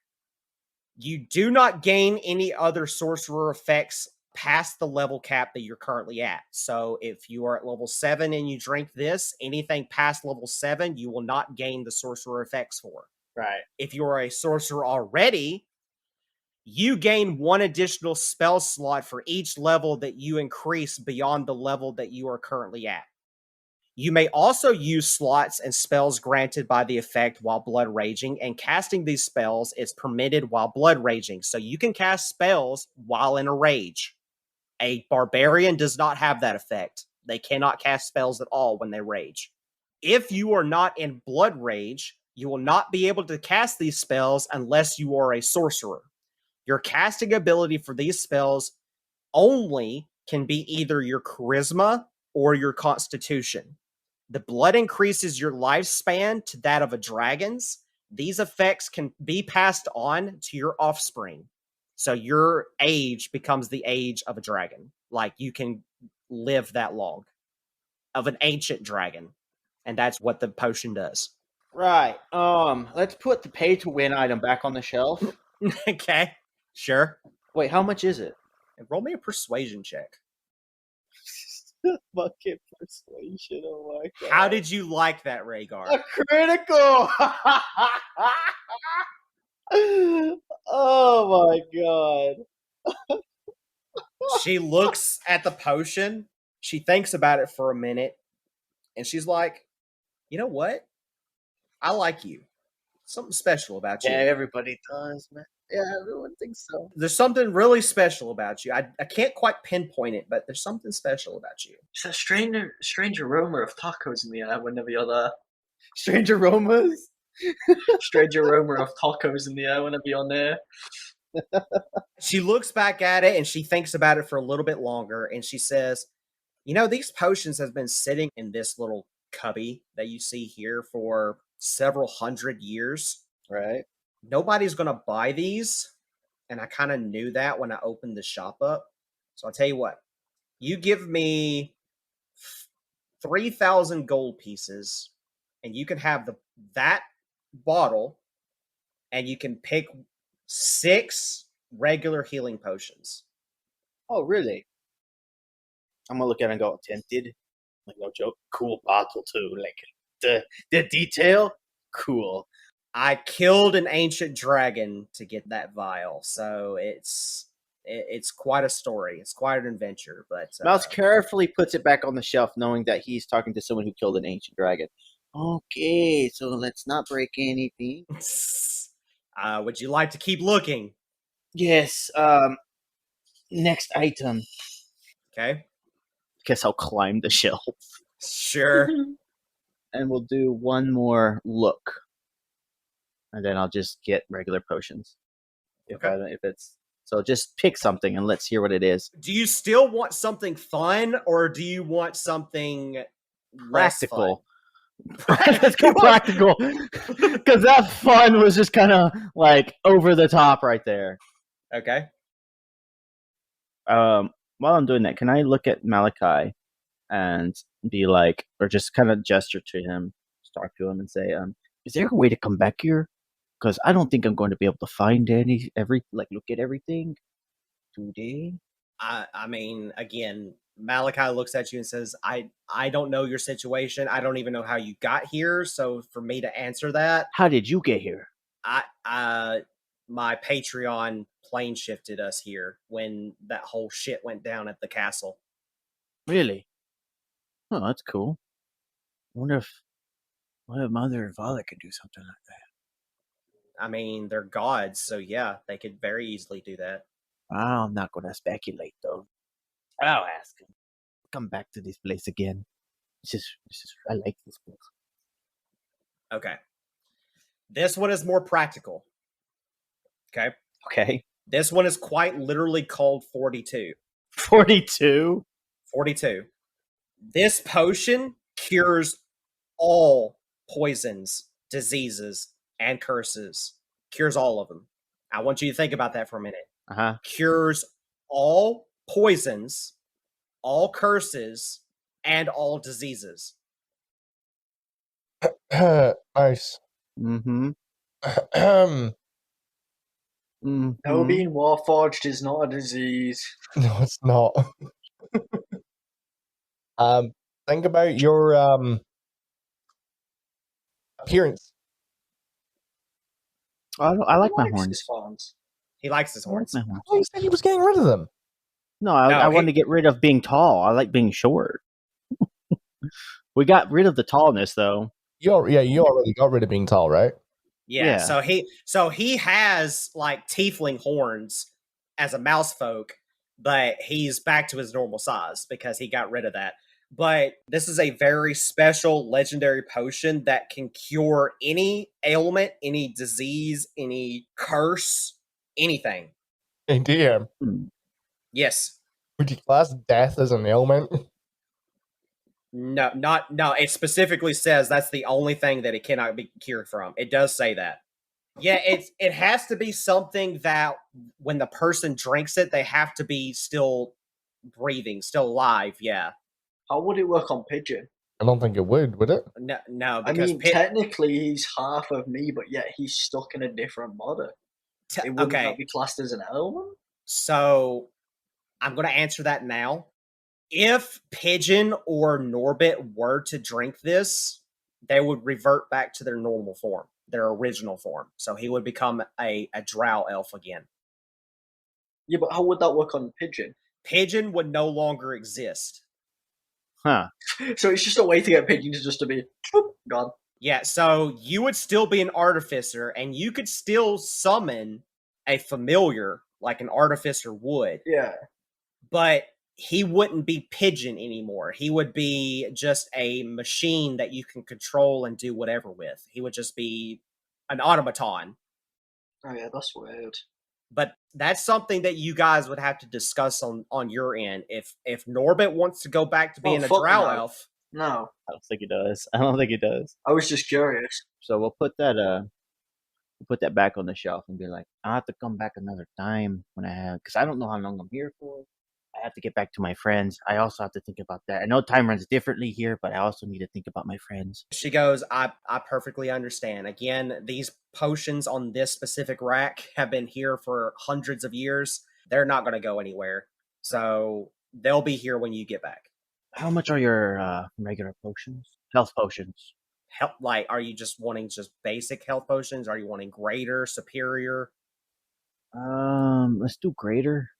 You do not gain any other sorcerer effects past the level cap that you're currently at. So if you are at level 7 and you drink this, anything past level 7, you will not gain the sorcerer effects for. Right. If you are a sorcerer already, you gain 1 additional spell slot for each level that you increase beyond the level that you are currently at. You may also use slots and spells granted by the effect while blood raging, and casting these spells is permitted while blood raging. So you can cast spells while in a rage. A barbarian does not have that effect. They cannot cast spells at all when they rage. If you are not in blood rage, You will not be able to cast these spells unless you are a sorcerer. Your casting ability for these spells only can be either your charisma or your constitution. The blood increases your lifespan to that of a dragon's. These effects can be passed on to your offspring. So your age becomes the age of a dragon. Like you can live that long, of an ancient dragon. And that's what the potion does. Right. Let's put the pay to win item back on the shelf. Okay, sure. Wait, how much is it? And roll me a persuasion check. Fucking persuasion. Oh my god. How did you like that, Rhaegar? a critical? Oh my god. She looks at the potion. She thinks about it for a minute. And she's like, you know what? I like you. Something special about you. Yeah, everybody does, man. Yeah, everyone thinks so. There's something really special about you. I can't quite pinpoint it, but there's something special about you. It's that strange aroma of tacos in the air whenever you're there. Strange aromas. Strange aroma of tacos in the air whenever you're near. She looks back at it and she thinks about it for a little bit longer. And she says, you know, these potions have been sitting in this little cubby that you see here for several hundred years. Right. Nobody's going to buy these. And I kind of knew that when I opened the shop up. So I'll tell you what, you give me 3,000 gold pieces and you can have that bottle and you can pick 6 regular healing potions. Oh, really? I'm gonna look at it and go, tempted. Like, no joke. Cool bottle too. Like the detail, cool. I killed an ancient dragon to get that vial, so it's quite a story. It's quite an adventure. But Mouse carefully puts it back on the shelf, knowing that he's talking to someone who killed an ancient dragon. Okay, so let's not break anything. Would you like to keep looking? Yes. Next item. Okay. Guess I'll climb the shelf. Sure. And we'll do one more look. And then I'll just get regular potions. If it's so, just pick something and let's hear what it is. Do you still want something fun, or do you want something practical? Let's go practical, because that fun was just kind of like over the top right there. Okay. While I'm doing that, can I look at Malachi and be like, or just kind of gesture to him, talk to him, and say, "Is there a way to come back here? Because I don't think I'm going to be able to find look at everything today." I mean, again, Malachi looks at you and says, I don't know your situation. I don't even know how you got here. So for me to answer that, how did you get here? My Patreon plane shifted us here when that whole shit went down at the castle. Really? Oh, that's cool. I wonder if Mother and Father could do something like that. I mean, they're gods, so yeah, they could very easily do that. I'm not going to speculate, though. I'll ask him. Come back to this place again. I like this place. Okay. This one is more practical. Okay. Okay. This one is quite literally called 42. 42? 42. This potion cures all poisons, diseases, and curses. Cures all of them. I want you to think about that for a minute. Uh-huh. Cures all poisons, all curses, and all diseases. Nice. Mm-hmm. No, being warforged is not a disease. No, it's not. Think about your appearance. I like my He likes horns. his horns. He likes his horns. Oh, he said he was getting rid of them. No, I wanted to get rid of being tall. I like being short. We got rid of the tallness, though. You already got rid of being tall, right? Yeah. So he has like tiefling horns as a mouse folk, but he's back to his normal size because he got rid of that. But this is a very special legendary potion that can cure any ailment, any disease, any curse, anything. Hey, DM, Yes. would you class death as an ailment? No, no. It specifically says that's the only thing that it cannot be cured from. It does say that. Yeah, it has to be something that when the person drinks it, they have to be still breathing, still alive. Yeah. How would it work on Pigeon? I don't think it would it? No, I because mean, technically he's half of me, but yet he's stuck in a different body. Wouldn't okay. that be classed as an element? So I'm going to answer that now. If Pigeon or Norbit were to drink this, they would revert back to their normal form, their original form. So he would become a drow elf again. Yeah, but how would that work on Pigeon? Pigeon would no longer exist. Huh. So it's just a way to get Pigeon to be gone. Yeah, so you would still be an artificer, and you could still summon a familiar like an artificer would. Yeah. But he wouldn't be Pigeon anymore. He would be just a machine that you can control and do whatever with. He would just be an automaton. Oh yeah, that's weird. But that's something that you guys would have to discuss on your end. If Norbit wants to go back to being a drow elf, no, I don't think he does. I don't think he does. I was just curious. So we'll put that back on the shelf and be like, I'll have to come back another time when I have, because I don't know how long I'm here for. I have to get back to my friends. I also have to think about that. I know time runs differently here, but I also need to think about my friends. She goes, I perfectly understand. Again, these potions on this specific rack have been here for hundreds of years. They're not going to go anywhere. So they'll be here when you get back. How much are your regular potions? Health potions. Like, are you just wanting just basic health potions? Are you wanting greater, superior? Let's do greater.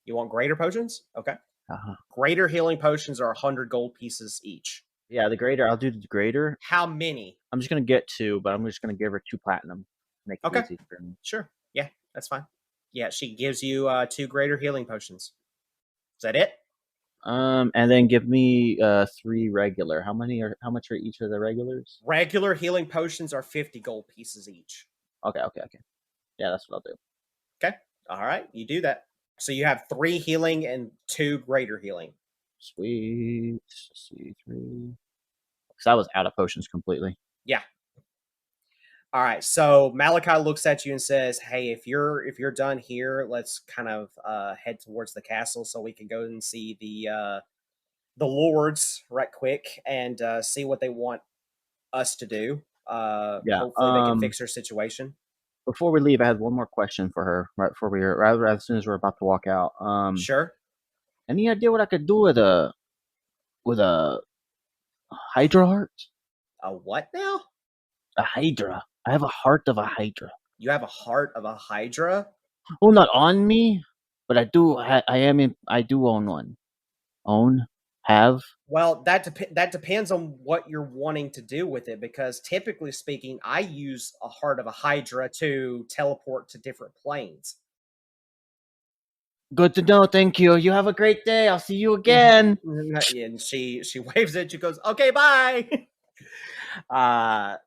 You want greater potions? Okay. Uh-huh. Greater healing potions are 100 gold pieces each. Yeah, the greater. I'll do the greater. How many? I'm just gonna get 2, but I'm just gonna give her 2 platinum. Make it easy for me. Sure. Yeah, that's fine. Yeah, she gives you 2 greater healing potions. Is that it? And then give me 3 regular. How much are each of the regulars? Regular healing potions are 50 gold pieces each. Okay. Yeah, that's what I'll do. Okay. All right, you do that. So you have 3 healing and 2 greater healing. Sweet. Let's see, 3. Because I was out of potions completely. Yeah. All right. So Malachi looks at you and says, "Hey, if you're done here, let's kind of head towards the castle so we can go and see the lords right quick and see what they want us to do. Yeah. Hopefully they can fix her situation." Before we leave, I had one more question for her. Right before rather as soon as we're about to walk out. Sure. Any idea what I could do with a Hydra heart? A what now? A Hydra. I have a heart of a Hydra. You have a heart of a Hydra? Oh, not on me, but I do. I do own one. Have. Well, that depends on what you're wanting to do with it, because typically speaking, I use a heart of a Hydra to teleport to different planes. Good to know. Thank you. You have a great day. I'll see you again. And she waves at you, goes, "Okay, bye."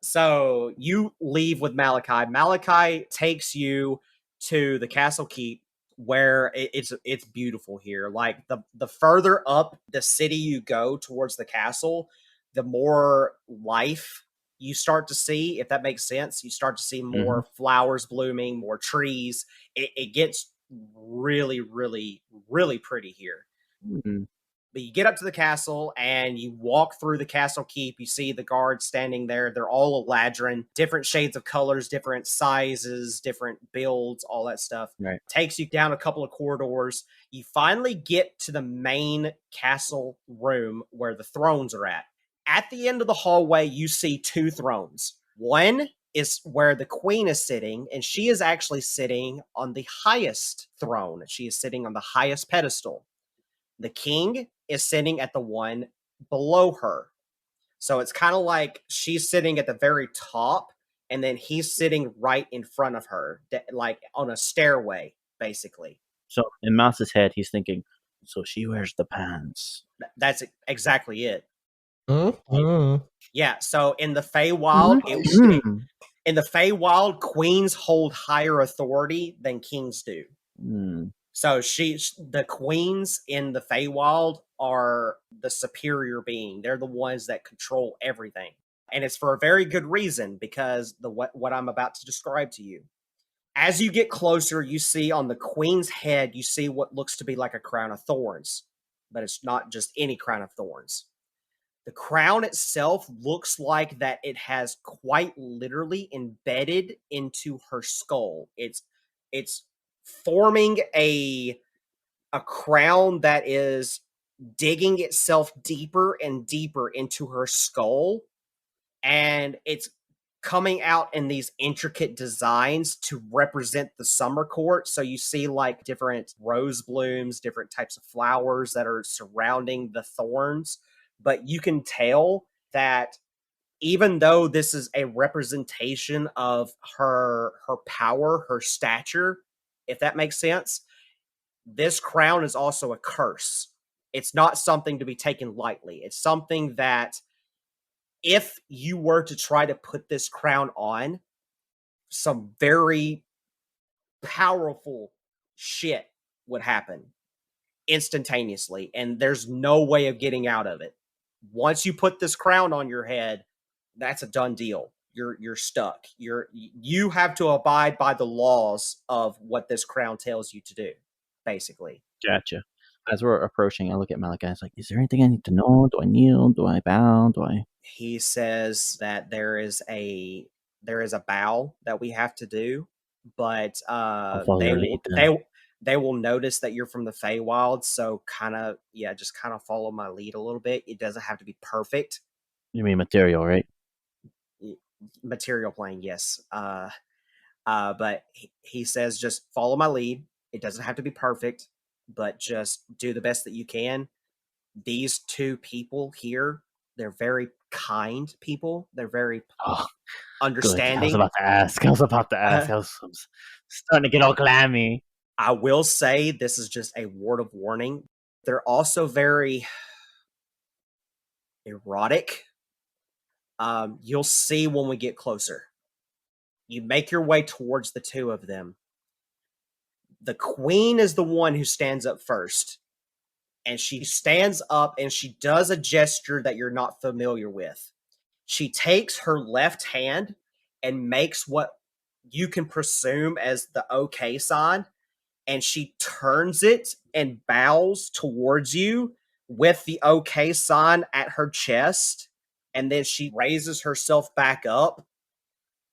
So you leave with Malachi. Malachi takes you to the castle keep, where it's beautiful here. Like the further up the city you go towards the castle, the more life you start to see, if that makes sense. You start to see more flowers blooming, more trees. It gets really, really, really pretty here. Mm-hmm. But you get up to the castle and you walk through the castle keep. You see the guards standing there. They're all Eladrin, different shades of colors, different sizes, different builds, all that stuff. Right. Takes you down a couple of corridors. You finally get to the main castle room where the thrones are at. At the end of the hallway, you see 2 thrones. One is where the queen is sitting, and she is actually sitting on the highest throne. She is sitting on the highest pedestal. The king is sitting at the one below her. So it's kind of like she's sitting at the very top, and then he's sitting right in front of her, like on a stairway, basically. So in Mouse's head, he's thinking, So she wears the pants. That's exactly it. Mm-hmm. Yeah. So in the Fey Wild, Mhm. in the Fey Wild, queens hold higher authority than kings do. Mm. So the queens in the Fey Wild are the superior being. They're the ones that control everything. And it's for a very good reason, because what I'm about to describe to you. As you get closer, you see on the queen's head, you see what looks to be like a crown of thorns, but it's not just any crown of thorns. The crown itself looks like that it has quite literally embedded into her skull. It's forming a crown that is digging itself deeper and deeper into her skull, and it's coming out in these intricate designs to represent the summer court. So you see like different rose blooms, different types of flowers that are surrounding the thorns, but you can tell that even though this is a representation of her power, her stature, if that makes sense, this crown is also a curse. It's not something to be taken lightly. It's something that if you were to try to put this crown on, some very powerful shit would happen instantaneously, and there's no way of getting out of it. Once you put this crown on your head, that's a done deal. You're stuck. You have to abide by the laws of what this crown tells you to do, basically. Gotcha. As we're approaching, I look at Malachi. It's like, is there anything I need to know? Do I kneel? Do I bow? Do I? He says that there is a bow that we have to do, but I'll follow your lead then. they will notice that you're from the Fey Wild, so just kind of follow my lead a little bit. It doesn't have to be perfect. You mean material, right? Material plane, yes. But he says just follow my lead. It doesn't have to be perfect, but just do the best that you can. These two people here, they're very kind people. They're very Oh, understanding. Good. I was about to ask. I was starting to get all clammy. I will say this is just a word of warning. They're also very erotic. You'll see when we get closer. You make your way towards the two of them. The queen is the one who stands up first. And she stands up and she does a gesture that you're not familiar with. She takes her left hand and makes what you can presume as the OK sign, and she turns it and bows towards you with the OK sign at her chest, and then she raises herself back up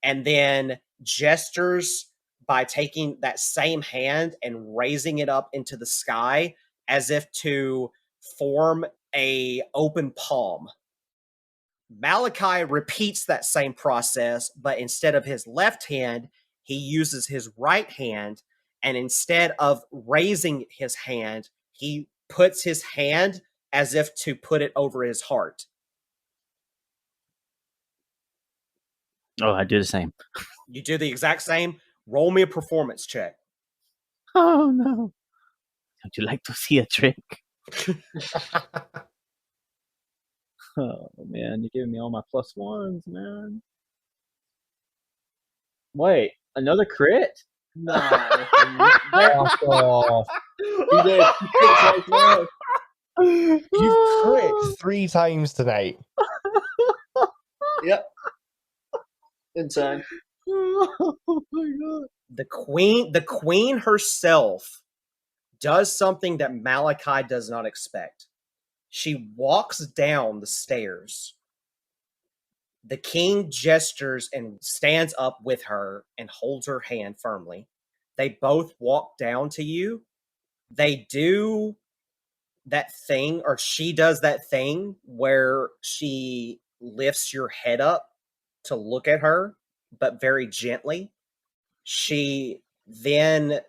and then gestures by taking that same hand and raising it up into the sky as if to form a open palm. Malachi repeats that same process, but instead of his left hand, he uses his right hand, and instead of raising his hand, he puts his hand as if to put it over his heart. Oh, I do the same. You do the exact same. Roll me a performance check. Oh no! Would you like to see a trick? Oh man, you're giving me all my plus ones, man. Wait, another crit? Nah. Fuck off. He did. He picked right now. You've crit 3 times tonight. Yep. Insane. Oh my god. The queen herself does something that Malachi does not expect. She walks down the stairs. The king gestures and stands up with her and holds her hand firmly. They both walk down to you. They do that thing, or she does that thing where she lifts your head up to look at her, but very gently. She then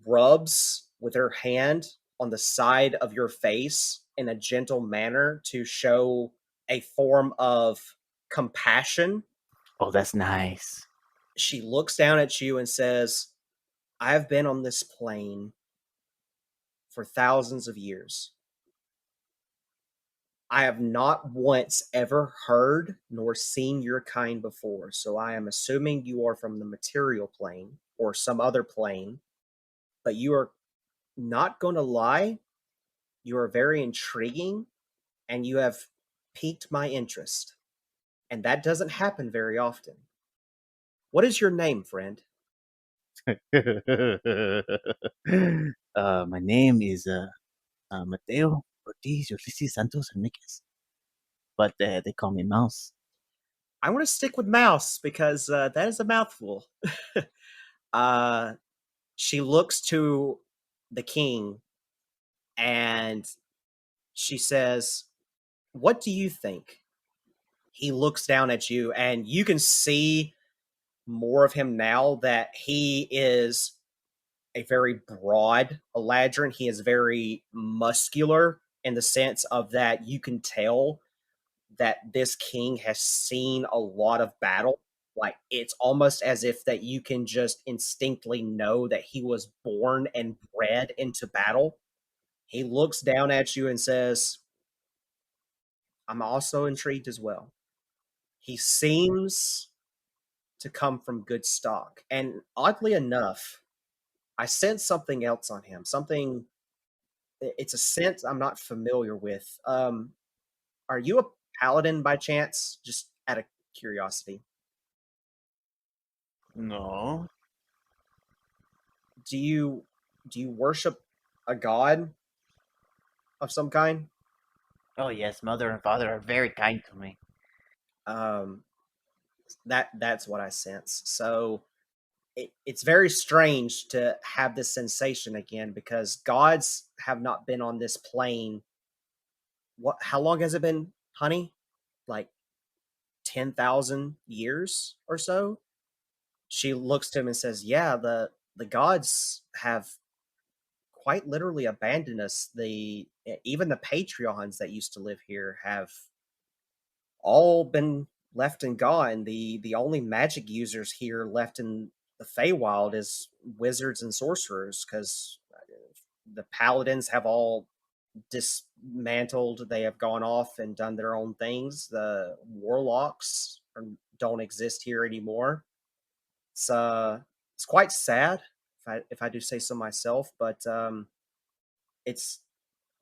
rubs with her hand on the side of your face in a gentle manner to show a form of compassion. Oh, that's nice. She looks down at you and says, I have been on this plane for thousands of years. I have not once ever heard nor seen your kind before, so I am assuming you are from the material plane or some other plane, but you are not going to lie. You are very intriguing and you have piqued my interest. And that doesn't happen very often. What is your name, friend? My name is Mateo Ortiz Ulysses Santos Enriquez, but they call me Mouse. I want to stick with Mouse because that is a mouthful. uh, she looks to the king and she says, "What do you think?" He looks down at you, and you can see more of him now that he is a very broad Eladrin. He is very muscular in the sense of that you can tell that this king has seen a lot of battle. Like, it's almost as if that you can just instinctively know that he was born and bred into battle. He looks down at you and says, "I'm also intrigued as well." He seems to come from good stock. And oddly enough, I sense something else on him. Something, it's a sense I'm not familiar with. Are you a paladin by chance? Just out of curiosity. No. Do you worship a god of some kind? Oh yes, mother and father are very kind to me. Um, that's what I sense. So it's very strange to have this sensation again because gods have not been on this plane. What? How long has it been, honey? Like 10,000 years or so? She looks to him and says, "Yeah, the gods have quite literally abandoned us. The even the Patreons that used to live here have all been left and gone. The only magic users here left in the Fey Wild is wizards and sorcerers because the paladins have all dismantled. They have gone off and done their own things. The warlocks don't exist here anymore. It's quite sad if I do say so myself, but it's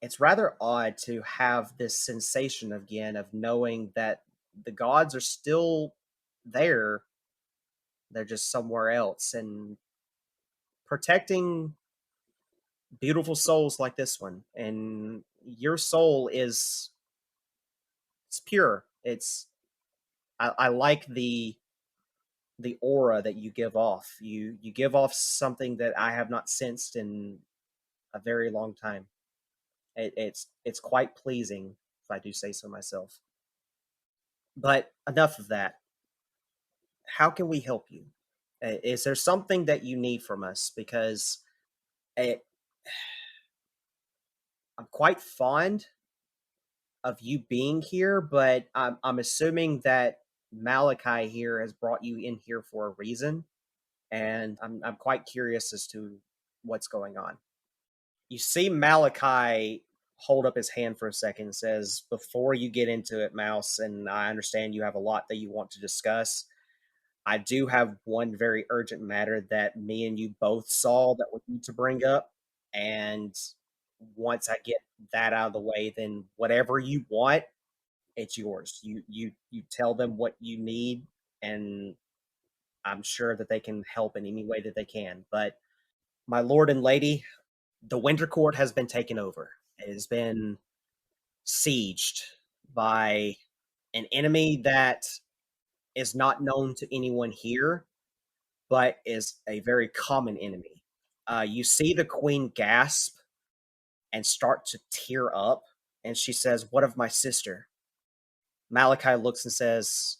it's rather odd to have this sensation again of knowing that the gods are still there. They're just somewhere else and protecting beautiful souls like this one. And your soul is it's pure. I like the aura that you give off. You give off something that I have not sensed in a very long time. It's quite pleasing, if I do say so myself. But enough of that. How can we help you? Is there something that you need from us? Because it, I'm quite fond of you being here, but I'm assuming that Malachi here has brought you in here for a reason, and I'm quite curious as to what's going on. You see Malachi hold up his hand for a second and says, "Before you get into it, Mouse, and I understand you have a lot that you want to discuss, I do have one very urgent matter that me and you both saw that we need to bring up. And once I get that out of the way, then whatever you want, it's yours. You tell them what you need, and I'm sure that they can help in any way that they can. But my lord and lady, the Winter Court has been taken over. It has been sieged by an enemy that is not known to anyone here, but is a very common enemy. You see the queen gasp and start to tear up, and she says, "What of my sister?" Malachi looks and says,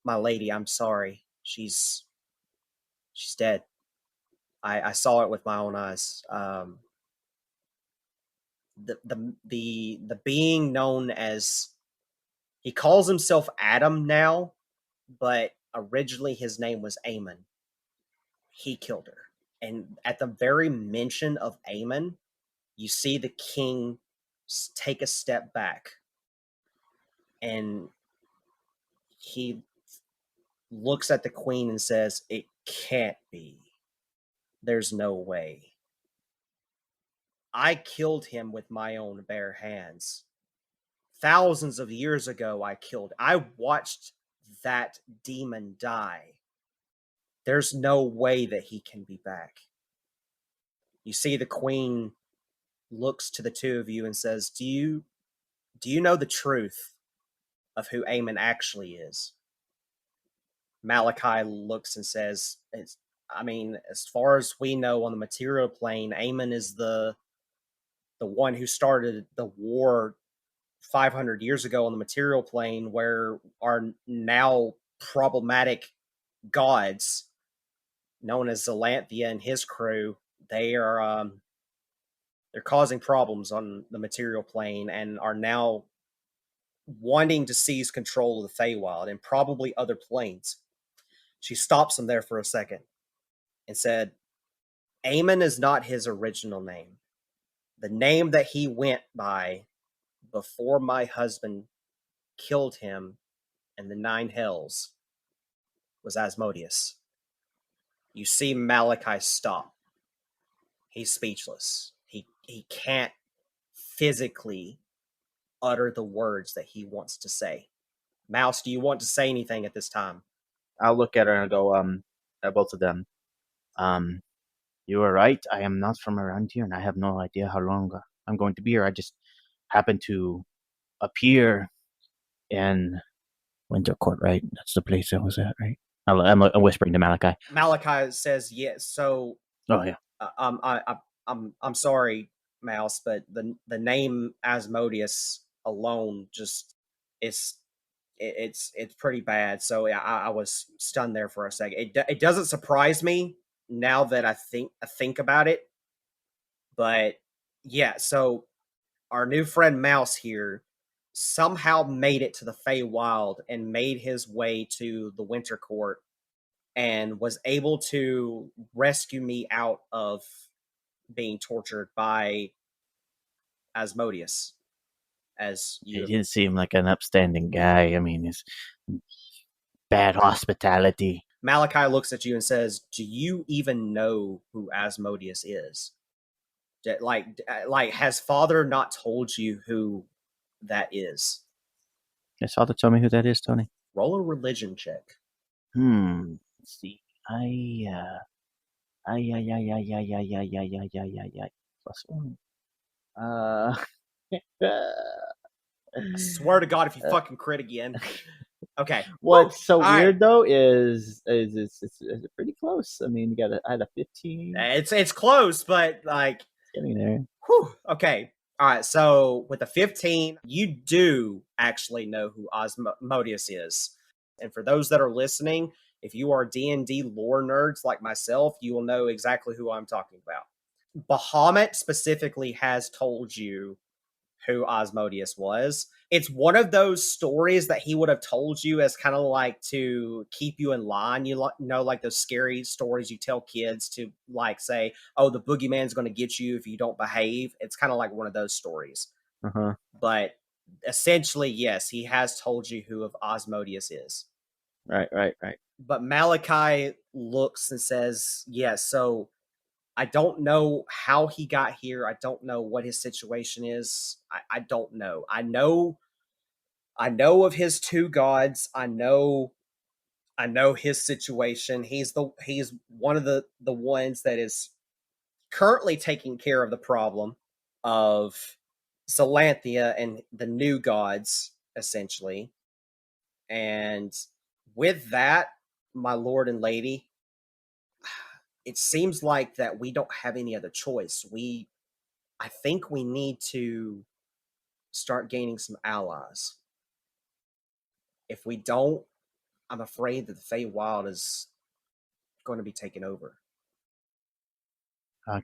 "My lady, I'm sorry. She's dead. I saw it with my own eyes. The being known as he calls himself Adam now, but originally his name was Amon. He killed her, and at the very mention of Amon, you see the king take a step back, and he looks at the queen and says, "It can't be. There's no way. I killed him with my own bare hands. Thousands of years ago, I watched that demon die. There's no way that he can be back." You see the queen looks to the two of you and says, do you know the truth of who Aemon actually is? Malachi looks and says, as far as we know on the material plane, Aemon is the one who started the war 500 years ago on the material plane, where our now problematic gods, known as Zelanthia and his crew, they're causing problems on the material plane and are now wanting to seize control of the Fey Wild and probably other planes. She stops him there for a second and said, Aemon is not his original name. The name that he went by before my husband killed him in the 9 hells was Asmodeus. You see Malachi stop. He's speechless. He can't physically utter the words that he wants to say. Mouse, do you want to say anything at this time? I'll look at her and go, at both of them. You are right. I am not from around here, and I have no idea how long I'm going to be here. I just happened to appear in Winter Court, right? That's the place I was at, right? I'm whispering to Malachi. Malachi says yes. So, oh yeah. I'm sorry, Mouse, but the name Asmodeus alone just it's pretty bad. So yeah, I was stunned there for a second. It doesn't surprise me now that I think about it, but yeah. So our new friend Mouse here somehow made it to the Fey Wild and made his way to the Winter Court and was able to rescue me out of being tortured by Asmodeus. As He didn't seem like an upstanding guy. I mean, it's bad hospitality. Malachi looks at you and says, do you even know who Asmodeus is? Like has Father not told you who that is? Has Father told me who that is, Tony? Roll a religion check. Let's see. +1. I swear to God, if you fucking crit again. Okay. What's so All weird though is it's pretty close. I mean, I had a 15. It's close, but like getting there. Whew. Okay. All right. So with a 15, you do actually know who Asmodeus is. And for those that are listening, if you are D&D lore nerds like myself, you will know exactly who I'm talking about. Bahamut specifically has told you who Asmodeus was. It's one of those stories that he would have told you as kind of like to keep you in line. You know, like those scary stories you tell kids to like say, oh, the boogeyman's going to get you if you don't behave. It's kind of like one of those stories. Uh-huh. But essentially, yes, he has told you who of Asmodeus is. Right. But Malachi looks and says, yes, so I don't know how he got here. I don't know what his situation is. I don't know. I know of his 2 gods. I know his situation. He's one of the ones that is currently taking care of the problem of Zelanthia and the new gods, essentially. And with that, my lord and lady, it seems like that we don't have any other choice. I think we need to start gaining some allies. If we don't, I'm afraid that the Fey Wild is going to be taken over.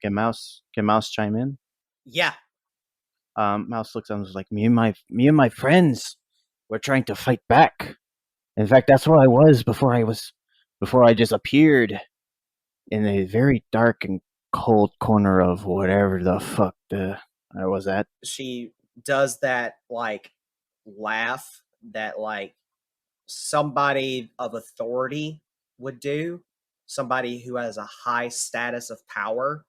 Can Mouse chime in? Yeah. Mouse looks and was like, me and my friends were trying to fight back. In fact, that's where I was before I just appeared in a very dark and cold corner of whatever the fuck Or was that? She does that like laugh that like somebody of authority would do, somebody who has a high status of power.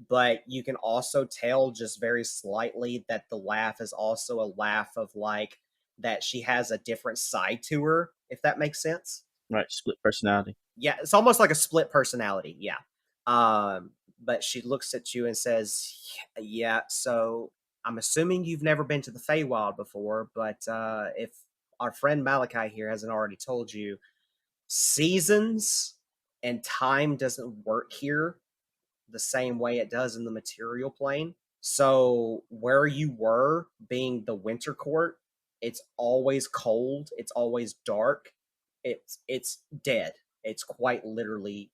But you can also tell just very slightly that the laugh is also a laugh of like that she has a different side to her, if that makes sense. Right, split personality. Yeah, it's almost like a split personality. Yeah. But she looks at you and says, "Yeah, so I'm assuming you've never been to the Fey Wild before, but if our friend Malachi here hasn't already told you, seasons and time doesn't work here the same way it does in the material plane. So where you were, being the winter court, it's always cold, it's always dark, it's dead. It's quite literally,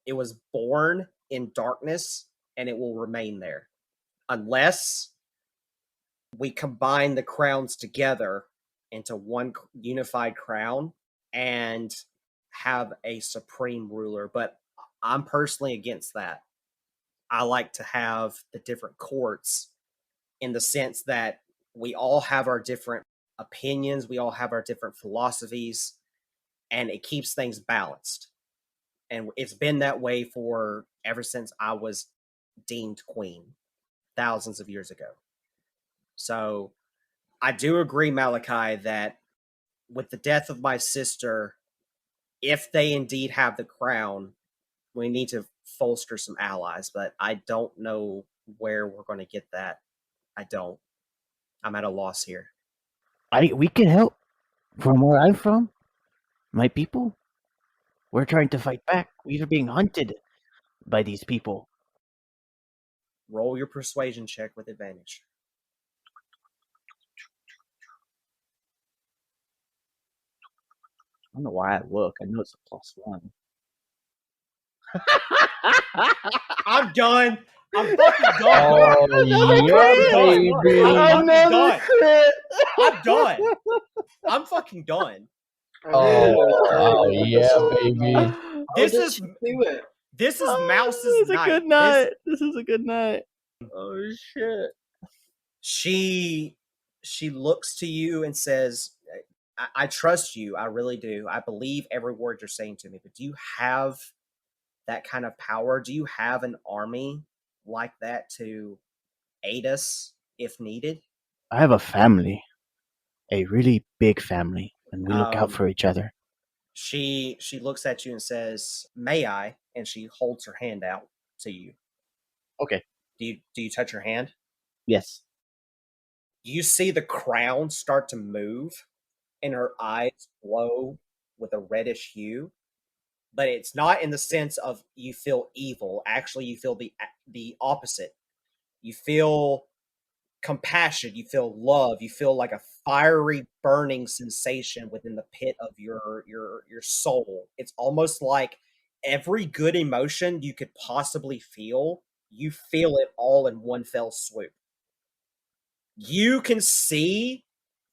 it was born in darkness and it will remain there unless we combine the crowns together into one unified crown and have a supreme ruler. But I'm personally against that. I like to have the different courts in the sense that we all have our different opinions, we all have our different philosophies, and it keeps things balanced. And it's been that way for ever since I was deemed queen thousands of years ago. So I do agree, Malachi, that with the death of my sister, if they indeed have the crown, we need to bolster some allies, but I don't know where we're going to get that. I don't. I'm at a loss here. We can help. From where I'm from, my people, we're trying to fight back. We are being hunted by these people. Roll your persuasion check with advantage. I don't know why I look. I know it's a +1. I'm done. I'm fucking done. Oh, yeah, baby. I'm fucking done. crit. I'm done. I'm fucking done. Oh, yeah, baby. This How did is she do it? this is Mouse's This is a night. good night. This is a good night. Oh shit. She looks to you and says, I trust you. I really do. I believe every word you're saying to me. But do you have that kind of power? Do you have an army like that to aid us if needed? I have a family, a really big family, and we look out for each other. She looks at you and says, "May I?" And she holds her hand out to you. Okay. Do you touch her hand? Yes. You see the crown start to move and her eyes glow with a reddish hue. But it's not in the sense of you feel evil. Actually, you feel the opposite. You feel compassion, you feel love, you feel like a fiery burning sensation within the pit of your soul. It's almost like every good emotion you could possibly feel, you feel it all in one fell swoop. You can see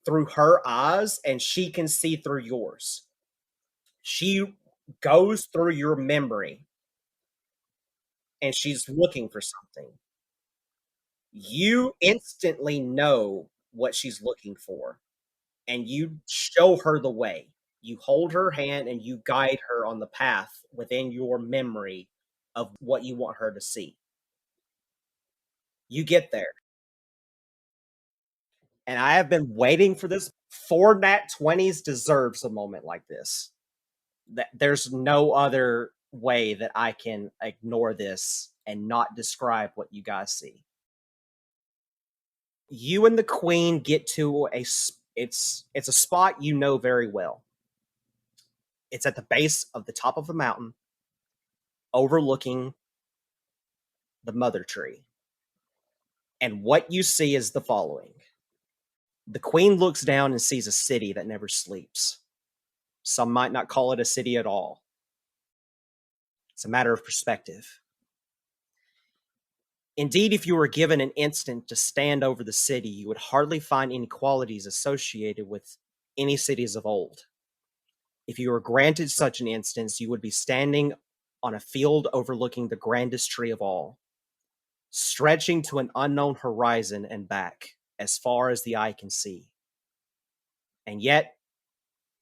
through her eyes and she can see through yours. She goes through your memory and she's looking for something. You instantly know what she's looking for and you show her the way. You hold her hand and you guide her on the path within your memory of what you want her to see. You get there. And I have been waiting for this. 4 Nat 20s deserves a moment like this. There's no other way that I can ignore this and not describe what you guys see. You and the queen get to it's a spot you know very well. It's at the base of the top of the mountain, overlooking the mother tree. And what you see is the following. The queen looks down and sees a city that never sleeps. Some might not call it a city at all. It's a matter of perspective. Indeed, if you were given an instant to stand over the city, you would hardly find any qualities associated with any cities of old. If you were granted such an instance, you would be standing on a field overlooking the grandest tree of all. stretching to an unknown horizon and back, as far as the eye can see. And yet,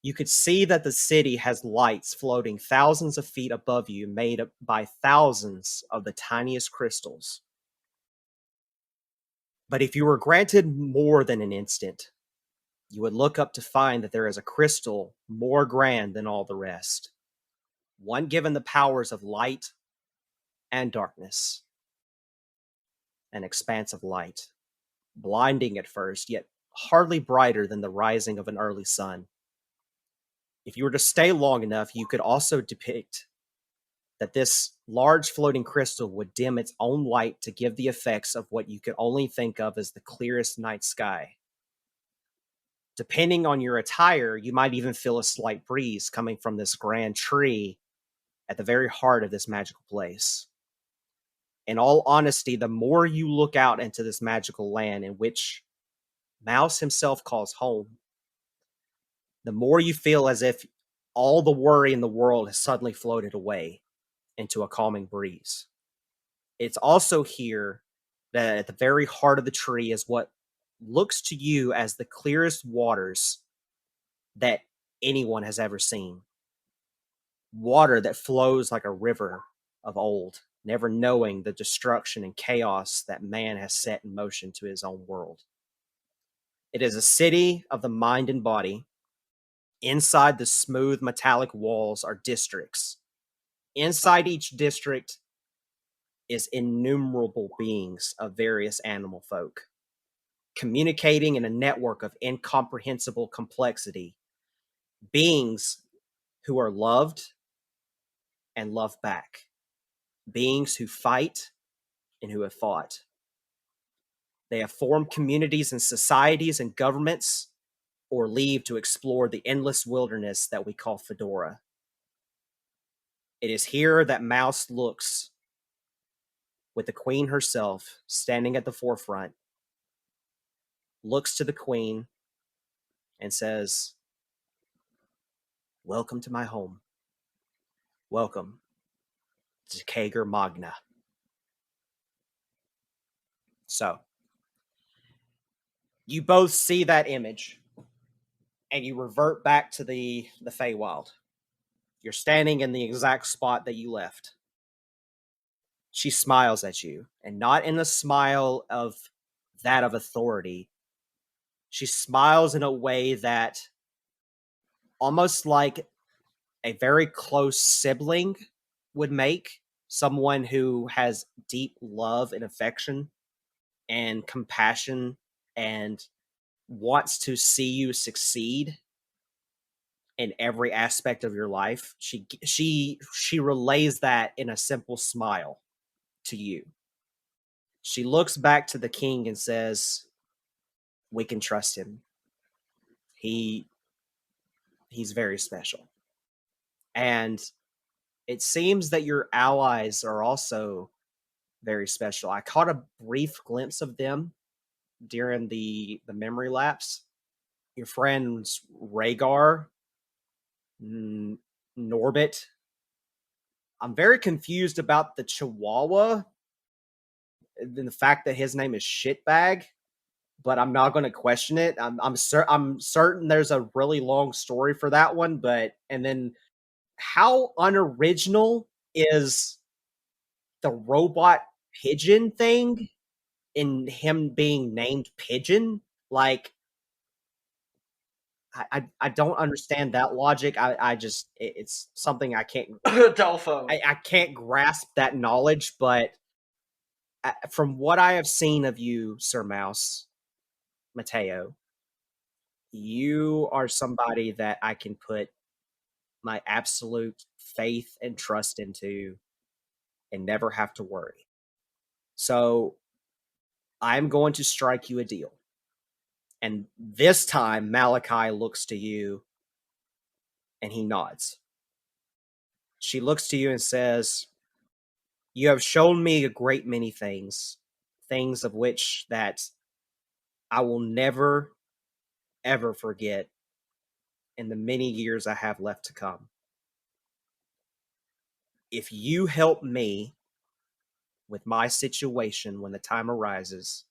you could see that the city has lights floating thousands of feet above you, made by thousands of the tiniest crystals. But if you were granted more than an instant, you would look up to find that there is a crystal more grand than all the rest, one given the powers of light and darkness. An expanse of light, blinding at first, yet hardly brighter than the rising of an early sun. If you were to stay long enough, you could also depict that this large floating crystal would dim its own light to give the effects of what you could only think of as the clearest night sky. Depending on your attire, you might even feel a slight breeze coming from this grand tree at the very heart of this magical place. In all honesty, the more you look out into this magical land in which Mouse himself calls home, the more you feel as if all the worry in the world has suddenly floated away into a calming breeze. It's also here that at the very heart of the tree is what looks to you as the clearest waters that anyone has ever seen. Water that flows like a river of old, never knowing the destruction and chaos that man has set in motion to his own world. It is a city of the mind and body. Inside the smooth metallic walls are districts. Inside each district is innumerable beings of various animal folk, communicating in a network of incomprehensible complexity. Beings who are loved and love back. Beings who fight and who have fought. They have formed communities and societies and governments, or leave to explore the endless wilderness that we call Fedora. It is here that Mouse looks, with the queen herself standing at the forefront, looks to the queen and says, "Welcome to my home. Welcome to Kager Magna." So, you both see that image, and you revert back to the Fey Wild. You're standing in the exact spot that you left. She smiles at you, and not in the smile of that of authority. She smiles in a way that almost like a very close sibling would make, someone who has deep love and affection and compassion and wants to see you succeed in every aspect of your life. She relays that in a simple smile to you. She looks back to the king and says, "We can trust him. He's very special." And it seems that your allies are also very special. I caught a brief glimpse of them during the memory lapse. Your friends Rhaegar, Norbit. I'm very confused about the Chihuahua and the fact that his name is Shitbag, but I'm not going to question it. I'm certain there's a really long story for that one, but and then how unoriginal is the robot pigeon thing in him being named Pigeon? Like, I don't understand that logic. I just it's something I can't Delpho. I can't grasp that knowledge, but from what I have seen of you, Sir Mouse, Mateo, you are somebody that I can put my absolute faith and trust into and never have to worry. So I'm going to strike you a deal. And this time, Malachi looks to you and he nods. She looks to you and says, "You have shown me a great many things, things of which that I will never, ever forget in the many years I have left to come. If you help me, with my situation when the time arises,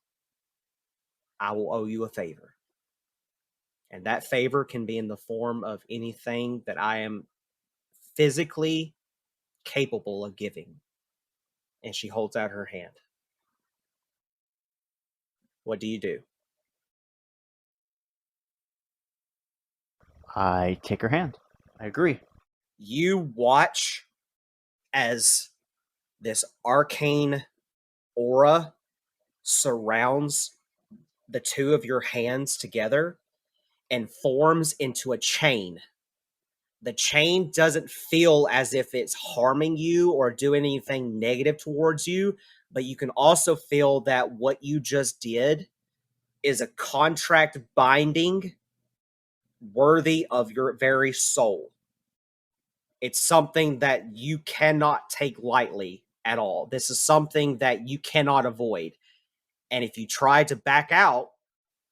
I will owe you a favor. And that favor can be in the form of anything that I am physically capable of giving. And she holds out her hand. What do you do? I take her hand. I agree. You watch as this arcane aura surrounds the two of your hands together and forms into a chain. The chain doesn't feel as if it's harming you or doing anything negative towards you, but you can also feel that what you just did is a contract binding worthy of your very soul. It's something that you cannot take lightly at all. This is something that you cannot avoid. And if you try to back out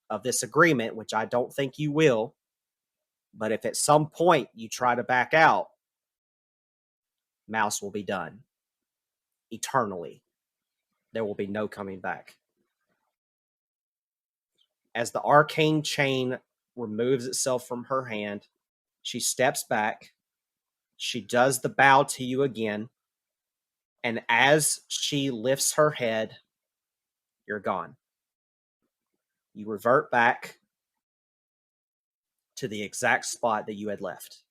of this agreement, which I don't think you will, but if at some point you try to back out, Mouse will be done. Eternally. There will be no coming back. As the arcane chain removes itself from her hand, she steps back. She does the bow to you again. And as she lifts her head, you're gone. You revert back to the exact spot that you had left.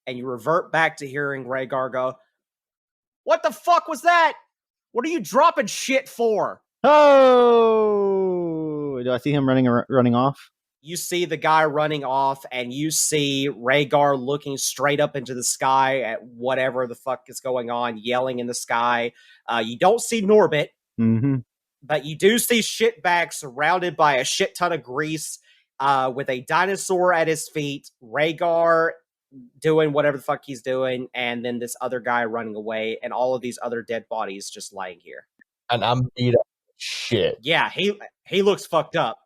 And you revert back to hearing Rhaegar go, "What the fuck was that? What are you dropping shit for?" Oh! Do I see him running off? You see the guy running off, and you see Rhaegar looking straight up into the sky at whatever the fuck is going on, yelling in the sky. You don't see Norbit, but you do see Shitbag surrounded by a shit ton of grease, with a dinosaur at his feet, Rhaegar doing whatever the fuck he's doing, and then this other guy running away, and all of these other dead bodies just lying here. And I'm beat up shit. Yeah, he looks fucked up.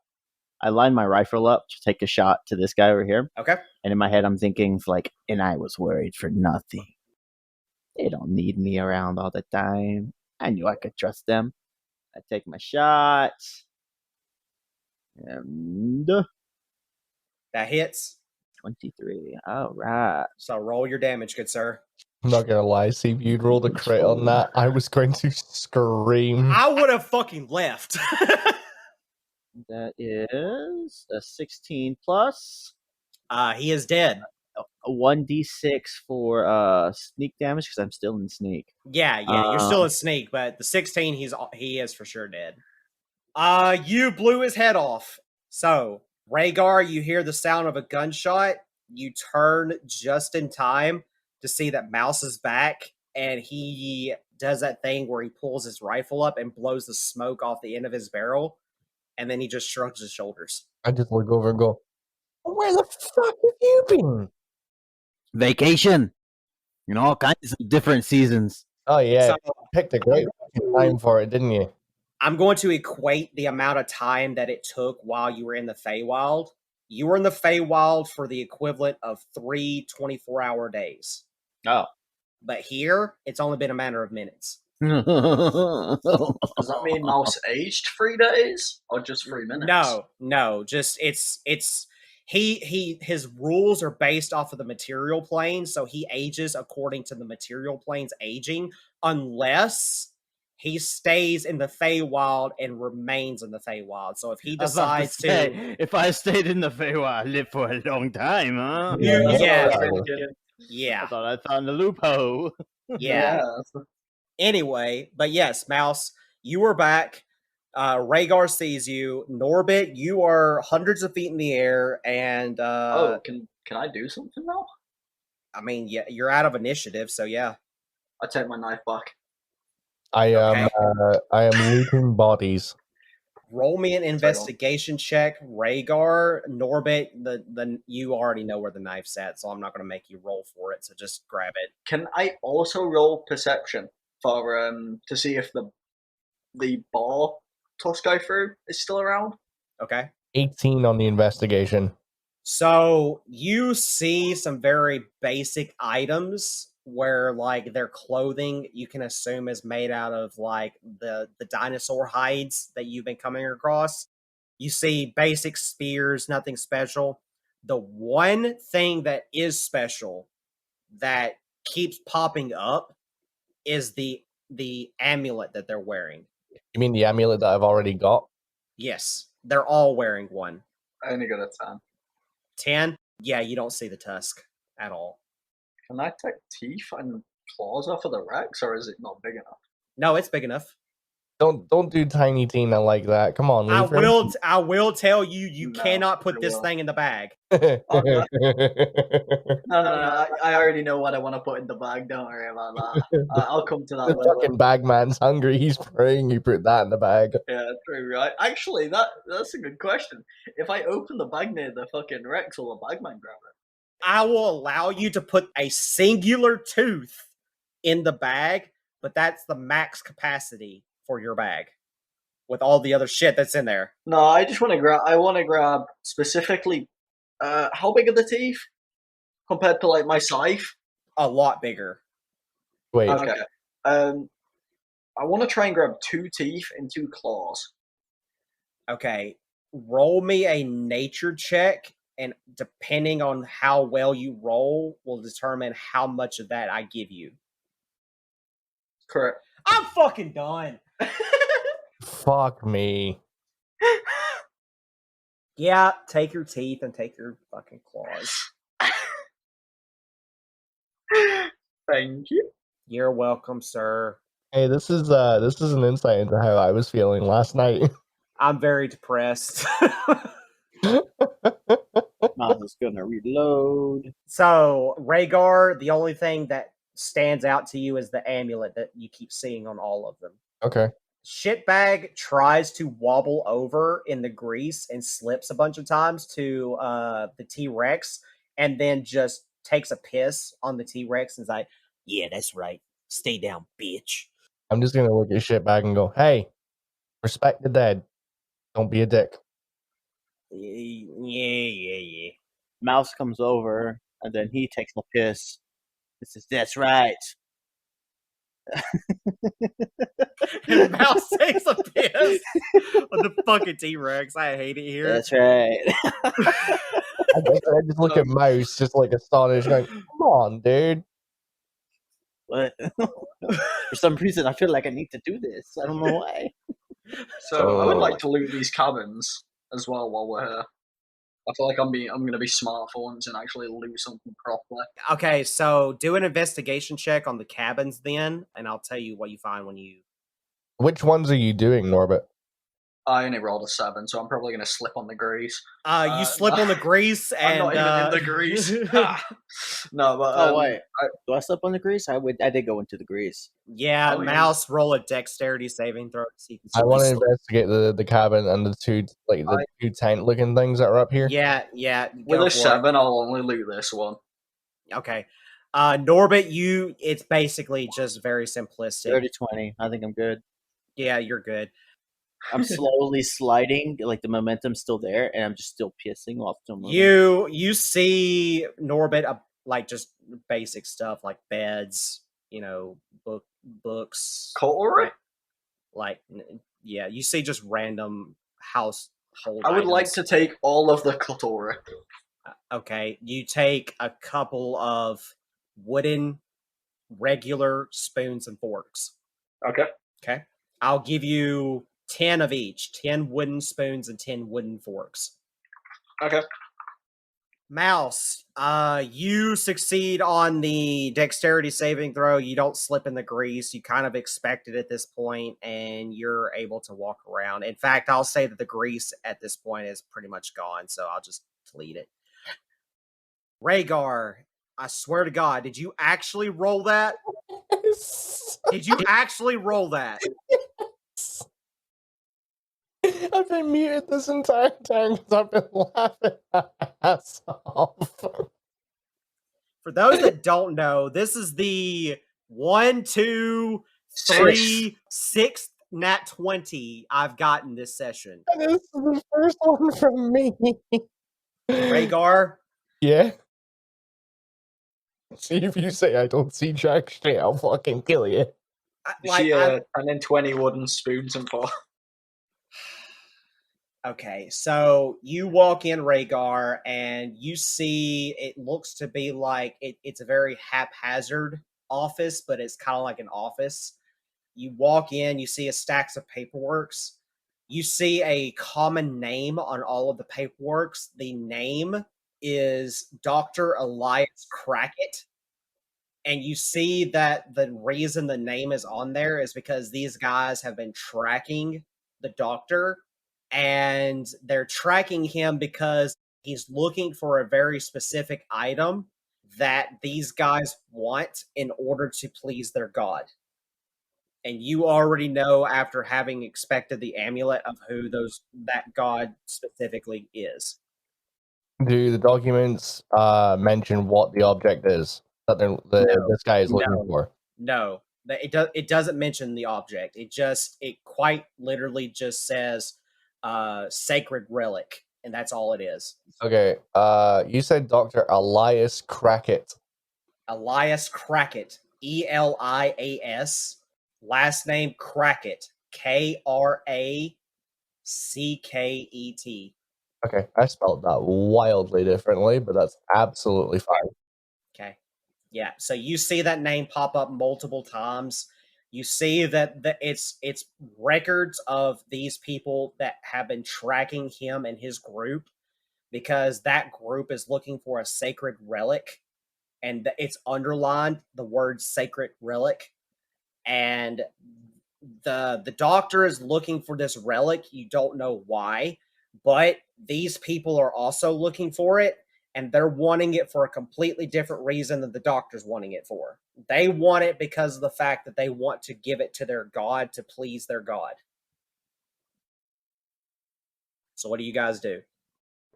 I line my rifle up to take a shot to this guy over here. Okay. And in my head, I'm thinking, like, and I was worried for nothing. They don't need me around all the time. I knew I could trust them. I take my shot. And That hits. 23. All right. So roll your damage, good sir. I'm not gonna lie, see if you'd rolled a crit on that, I was going to scream. I would have fucking left. That is a 16 plus. He is dead. A 1d6 for sneak damage because I'm still in sneak. Yeah, you're still a sneak, but the 16, he is for sure dead. You blew his head off. So, Rhaegar, you hear the sound of a gunshot. You turn just in time to see that Mouse is back, and he does that thing where he pulls his rifle up and blows the smoke off the end of his barrel, and then he just shrugs his shoulders. I just look over and go, "Where the fuck have you been?" Vacation. In all kinds of different seasons. Oh yeah, So, picked a great fucking time for it, didn't you? I'm going to equate the amount of time that it took while you were in the Fey Wild. You were in the Fey Wild for the equivalent of 3 24-hour days. Oh. But here, it's only been a matter of minutes. Does that mean Mouse aged 3 days or just 3 minutes? No, just it's his rules are based off of the material plane, so he ages according to the material plane's aging, unless he stays in the Feywild and remains in the Feywild. So if he decides to, if I stayed in the Feywild, I'd live for a long time, huh? Yeah. I thought I found the loophole. Yeah. Anyway, but yes, Mouse, you are back. Rhaegar sees you. Norbit, you are hundreds of feet in the air, and can I do something now? I mean, yeah, you're out of initiative, so yeah. I take my knife back. I am looting bodies. Roll me an investigation check, Rhaegar. Norbit, you already know where the knife's at, so I'm not going to make you roll for it. So just grab it. Can I also roll perception for to see if the bar toss go through is still around? Okay. 18 on the investigation. So you see some very basic items where like their clothing you can assume is made out of like the dinosaur hides that you've been coming across. You see basic spears, nothing special. The one thing that is special that keeps popping up is the amulet that they're wearing. You mean the amulet that I've already got? Yes, they're all wearing one. I only got a 10. 10? Yeah, you don't see the tusk at all. Can I take teeth and claws off of the Rex, or is it not big enough? No, it's big enough. Don't do Tiny Tina like that. Come on, I leave will tell you, you No, cannot put I this will. thing in the bag. her. Oh, no. No, I already know what I want to put in the bag. Don't worry about that. I'll come to that The later. fucking bagman's hungry. He's praying you put that in the bag. Yeah, true, right? Actually, that's a good question. If I open the bag near the fucking Rex, will the bagman grab it? I will allow you to put a singular tooth in the bag, but that's the max capacity for your bag with all the other shit that's in there. No, I just want to grab. I want to grab specifically. How big are the teeth compared to like my scythe? A lot bigger. Wait, Okay. I want to try and grab 2 teeth and 2 claws. Okay, roll me a nature check, and depending on how well you roll will determine how much of that I give you. Correct. I'm fucking done. fuck me. Yeah, take your teeth and take your fucking claws. Thank you. You're welcome, sir. Hey, this is an insight into how I was feeling last night. I'm very depressed. Miles is gonna reload. So, Rhaegar, the only thing that stands out to you is the amulet that you keep seeing on all of them. Okay. Shitbag tries to wobble over in the grease and slips a bunch of times to the T-Rex, and then just takes a piss on the T-Rex and is like, yeah, that's right. Stay down, bitch. I'm just gonna look at shitbag and go, hey, respect the dead. Don't be a dick. Yeah. Mouse comes over and then he takes a piss. He says, "That's right." And Mouse takes a piss on the fucking T-Rex. I hate it here. That's right. I just look at Mouse, just like astonished, going, come on, dude. But for some reason, I feel like I need to do this. I don't know why. So I would like to loot these cabins as well while we're here. I feel like I'm gonna be smart for once and actually loot something properly. Okay, so do an investigation check on the cabins then, and I'll tell you what you find when you... Which ones are you doing, Norbert? I only rolled a 7, so I'm probably gonna slip on the grease. You slip on the grease, and I'm not even in the grease. No, but Oh wait, do I slip on the grease? I did go into the grease. yeah, Oh, Mouse, roll a dexterity saving throw. So you can I want to see- investigate the cabin and the two tent looking things that are up here. Yeah. with go a for 7, I'll only loot this one. it. Okay. Norbit, it's basically just very simplistic. 30-20. I think I'm good. Yeah, you're good. I'm slowly sliding, like the momentum's still there, and I'm just still pissing off to him. You see Norbit, like just basic stuff like beds, books, Cutlery? Yeah, you see just random household I would like items. to take all of the cutlery. Okay, you take a couple of wooden regular spoons and forks. Okay, I'll give you 10 of each, 10 wooden spoons and 10 wooden forks. Okay. Mouse, you succeed on the dexterity saving throw. You don't slip in the grease. You kind of expect it at this point, and you're able to walk around. In fact, I'll say that the grease at this point is pretty much gone, so I'll just delete it. Rhaegar, I swear to God, did you actually roll that? Did you actually roll that? I've been muted this entire time because I've been laughing my ass off. For those that don't know, this is the 1, 2, 3, 6th nat 20 I've gotten this session. This is the first one from me. Rhaegar, Yeah. See, if you say I don't see jack shit, I'll fucking kill you. She 10 and 20 wooden spoons and four. Okay, so you walk in, Rhaegar, and you see it looks to be like it's a very haphazard office, but it's kind of like an office. You walk in, you see a stacks of paperworks. You see a common name on all of the paperworks. The name is Dr. Elias Crackett. And you see that the reason the name is on there is because these guys have been tracking the doctor, and they're tracking him because he's looking for a very specific item that these guys want in order to please their god. And you already know, after having expected the amulet, of who that god specifically is. Do the documents mention what the object is that this guy is looking for? No, it doesn't mention the object. It quite literally just says sacred relic, and that's all it is. Okay. You said Dr. Elias Crackett. Elias Crackett, Elias, last name Crackett, Krackett. Okay, I spelled that wildly differently, but that's absolutely fine. Okay. Yeah, so you see that name pop up multiple times. You see that it's records of these people that have been tracking him and his group, because that group is looking for a sacred relic, and it's underlined the word sacred relic. And the doctor is looking for this relic. You don't know why, but these people are also looking for it, and they're wanting it for a completely different reason than the doctor's wanting it for. They want it because of the fact that they want to give it to their god to please their god. So what do you guys do?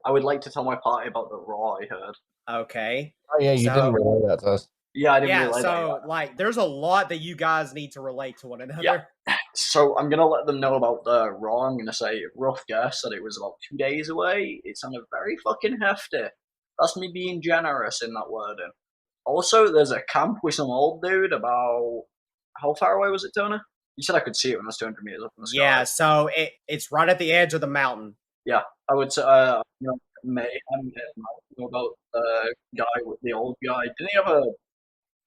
I would like to tell my party about the raw I heard. Okay. Oh yeah, you didn't relay that to us. Yeah, I didn't Yeah, relay that. so like there's a lot that you guys need to relate to one another. Yeah. So I'm gonna let them know about the raw. I'm gonna say rough guess that it was about 2 days away. It sounded very fucking hefty. That's me being generous in that wording. Also, there's a camp with some old dude about how far away was it, Tony? You said I could see it when I was 200 meters up in the sky. Yeah, so it's right at the edge of the mountain. Yeah, I would say mayhem about the guy with the old guy. Didn't he have a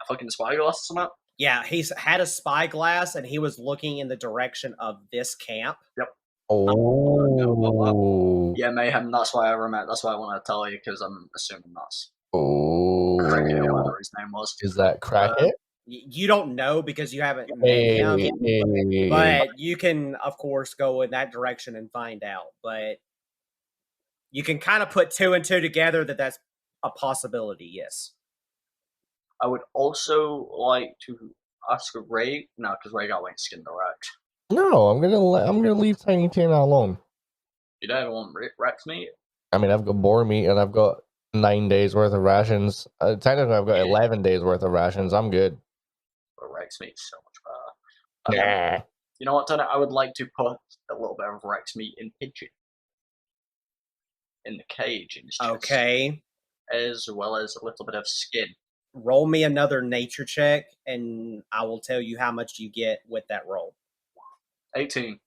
fucking spyglass or something? Yeah, he's had a spyglass, and he was looking in the direction of this camp. Yep. Oh. Yeah, mayhem. That's why I remember. That's why I want to tell you, because I'm assuming that's Cricket, whatever his name was. Is that Crackett? You don't know because you haven't met him, but you can, of course, go in that direction and find out. But you can kind of put 2 and 2 together that that's a possibility. Yes. I would also like to ask Ray. No, because Ray got went skin direct. No, I'm gonna leave Tiny Tina alone. You don't even want Rex meat? I mean, I've got boar meat and I've got 9 days worth of rations. Technically, I've got 11 days worth of rations. I'm good. But Rex meat's so much better. You know what, Tony? I would like to put a little bit of Rex meat in pigeon in the cage in his chest. Okay. As well as a little bit of skin. Roll me another nature check, and I will tell you how much you get with that roll. 18.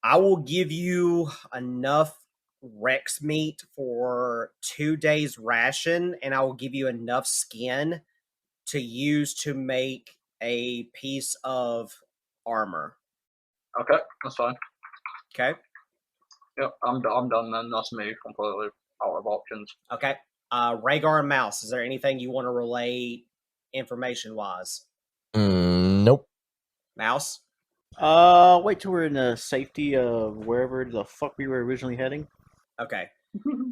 I will give you enough Rex meat for 2 days ration, and I will give you enough skin to use to make a piece of armor. Okay, that's fine. Okay. Yep, I'm done then. That's me completely out of options. Okay. Rhaegar and Mouse, is there anything you want to relay information-wise? Nope. Mouse? Wait till we're in the safety of wherever the fuck we were originally heading. Okay.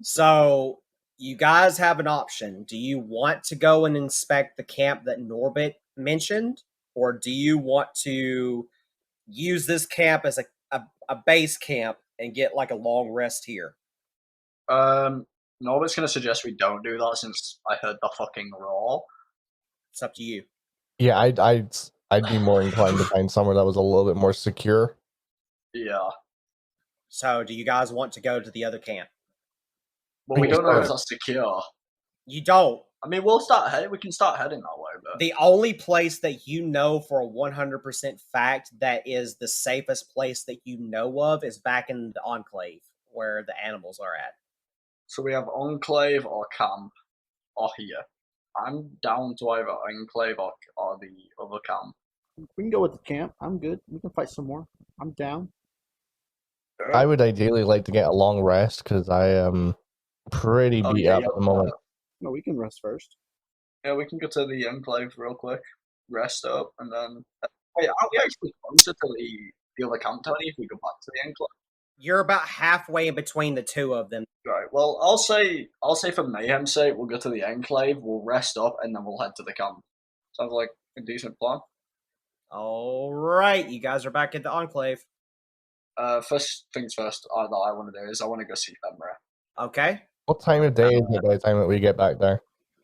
So, you guys have an option. Do you want to go and inspect the camp that Norbit mentioned? Or do you want to use this camp as a base camp and get like a long rest here? Norbit's gonna suggest we don't do that since I heard the fucking roar. It's up to you. Yeah, I'd be more inclined to find somewhere that was a little bit more secure. Yeah. So, do you guys want to go to the other camp? But we don't know if that's secure. You don't. I mean, we can start heading that way, but The only place that you know for a 100% fact that is the safest place that you know of is back in the Enclave, where the animals are at. so we have Enclave or Camp or here. I'm down to either Enclave or the other camp. We can go with the camp. I'm good. We can fight some more. I'm down. I would ideally like to get a long rest because I am pretty beat up at the moment. No, we can rest first. Yeah, we can go to the Enclave real quick, rest up, and then. Wait, aren't we actually closer to the other camp, Tony, if we go back to the Enclave? You're about halfway in between the two of them. Right. Well, I'll say for mayhem's sake, we'll go to the Enclave, we'll rest up, and then we'll head to the camp. Sounds like a decent plan. All right, you guys are back at the Enclave. First things first, that I want to do is I want to go see Fenrir. Okay. What time of day is it by the time that we get back there?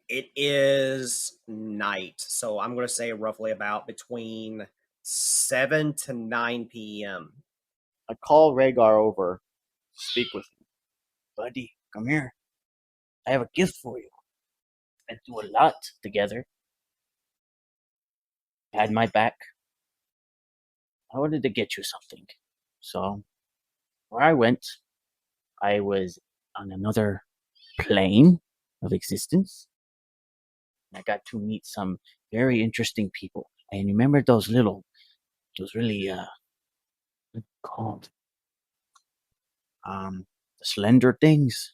It is night, so I'm going to say roughly about between 7 to 9 p.m. I call Rhaegar over to speak with him. Buddy, come here. I have a gift for you. Been through a lot together. Had my back. I wanted to get you something. So, where I went, I was on another plane of existence. I got to meet some very interesting people. And remember those really, what are they called? The slender things.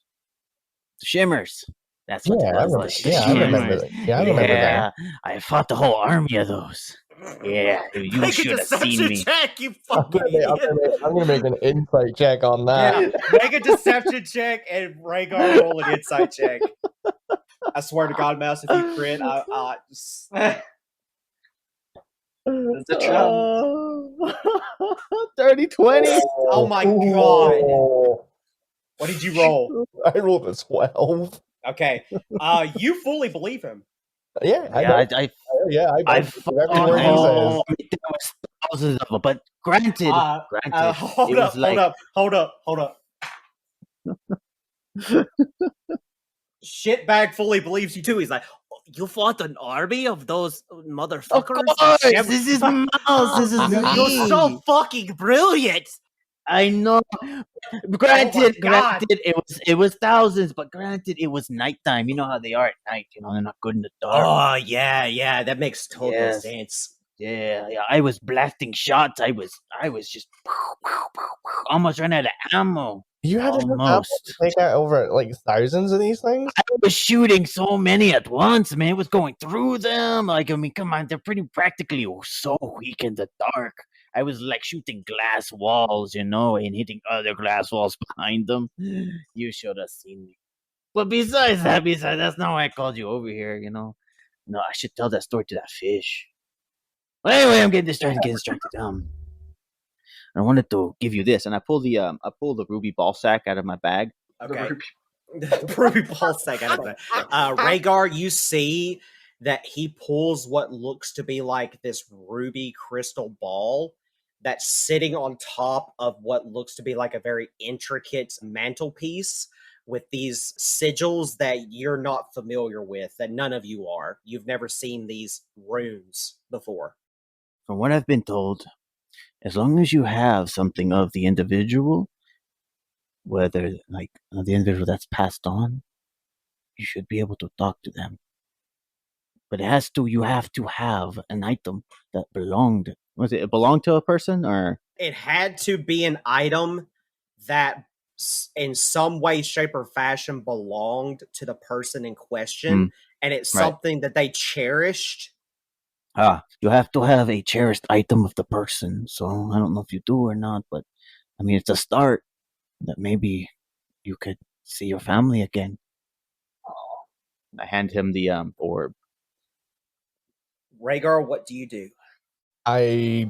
The shimmers. That's what Yeah, it was like. I remember that. Yeah, I remember that. I fought the whole army of those. Yeah, you Make a should have seen deception me. check, you I'm fucking gonna, idiot. I'm gonna make an insight check on that. Yeah, make a deception check and Rhaegar roll an insight check. I swear to God, Mouse, if you crit, There's a chance. 30-20. Oh my God. What did you roll? I rolled a 12. Okay. You fully believe him. Yeah, I fought every word he says. there was thousands of them, but granted, Hold up. Shitbag fully believes you too. He's like, you fought an army of those motherfuckers? Of course, this is Mouse. This is me. You're so fucking brilliant. I know. Granted, it was thousands, but granted, it was nighttime. You know how they are at night. You know, they're not good in the dark. Oh yeah, that makes total sense. Yeah, I was blasting shots. I was just almost ran out of ammo. You had Almost. to take out over like thousands of these things? I was shooting so many at once, man. It was going through them. Like, I mean, come on, they're pretty practically so weak in the dark. I was like shooting glass walls, you know, and hitting other glass walls behind them. You should have seen me. But besides that's not why I called you over here, you know. No, I should tell that story to that fish. Well, anyway, I'm getting distracted. I wanted to give you this, and I pull the ruby ball sack out of my bag. Okay. Ruby ball sack out of that. Rhaegar, you see that he pulls what looks to be like this ruby crystal ball that's sitting on top of what looks to be like a very intricate mantelpiece with these sigils that you're not familiar with, that none of you are. You've never seen these runes before. From what I've been told, as long as you have something of the individual, whether like the individual that's passed on, you should be able to talk to them. But you have to have an item that belonged. It belonged to a person, or it had to be an item that in some way, shape, or fashion belonged to the person in question, and it's something that they cherished. You have to have a cherished item of the person. So I don't know if you do or not, but I mean, it's a start that maybe you could see your family again. I hand him the orb. Rhaegar, what do you do? I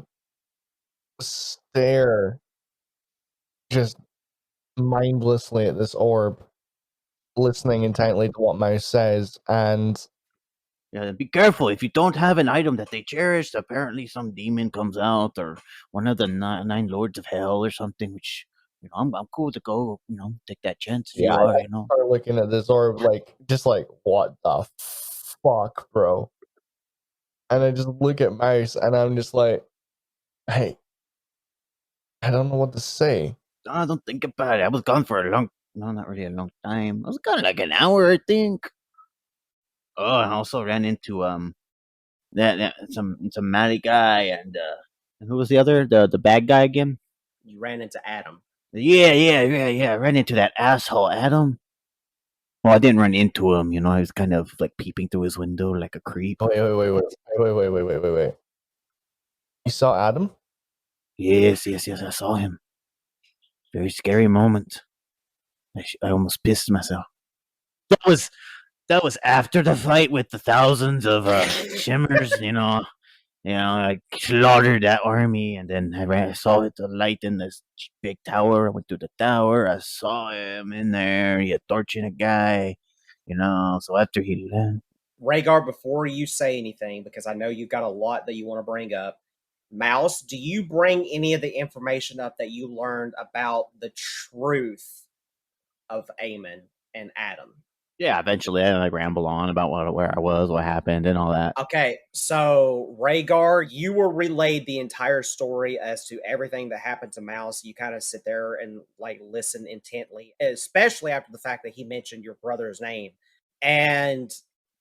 stare just mindlessly at this orb, listening intently to what Mouse says, and be careful. If you don't have an item that they cherish, apparently some demon comes out, or one of the nine lords of hell or something, which I'm cool to go. Take that chance if Yeah, you I are. start looking at this orb just like, what the fuck, bro? And I just look at Mouse and I'm just like, hey, I don't know what to say. Don't think about it. I was gone for a long, no, not really a long time. I was gone like an hour, I think. Oh, I also ran into that some Matty guy and who was the other the bad guy again? You ran into Adam. Yeah. I ran into that asshole Adam. Well, I didn't run into him. I was kind of like peeping through his window like a creep. Wait. You saw Adam? Yes. I saw him. Very scary moment. I almost pissed myself. That was after the fight with the thousands of shimmers. I slaughtered that army, and then I saw the light in this big tower. I went to the tower. I saw him in there. He had torching a guy. So after he left, Rhaegar, before you say anything, because I know you've got a lot that you want to bring up, Mouse, do you bring any of the information up that you learned about the truth of Aemon and Adam? yeah, eventually I ramble on about where I was, what happened, and all that. Okay, so Rhaegar, you were relayed the entire story as to everything that happened to Mouse. You kind of sit there and listen intently, especially after the fact that he mentioned your brother's name. And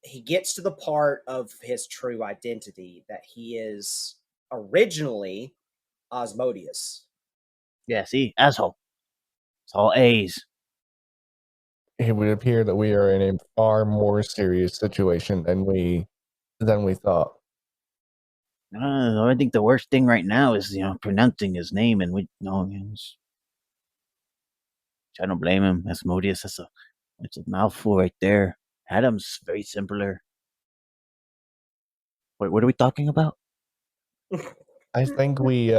he gets to the part of his true identity, that he is originally Osmodeus. Yeah, see, asshole. It's all A's. It would appear that we are in a far more serious situation than we thought. I think the worst thing right now is pronouncing his name, and I don't blame him. Asmodeus, it's a mouthful right there. Adam's very simpler. Wait, what are we talking about? I think we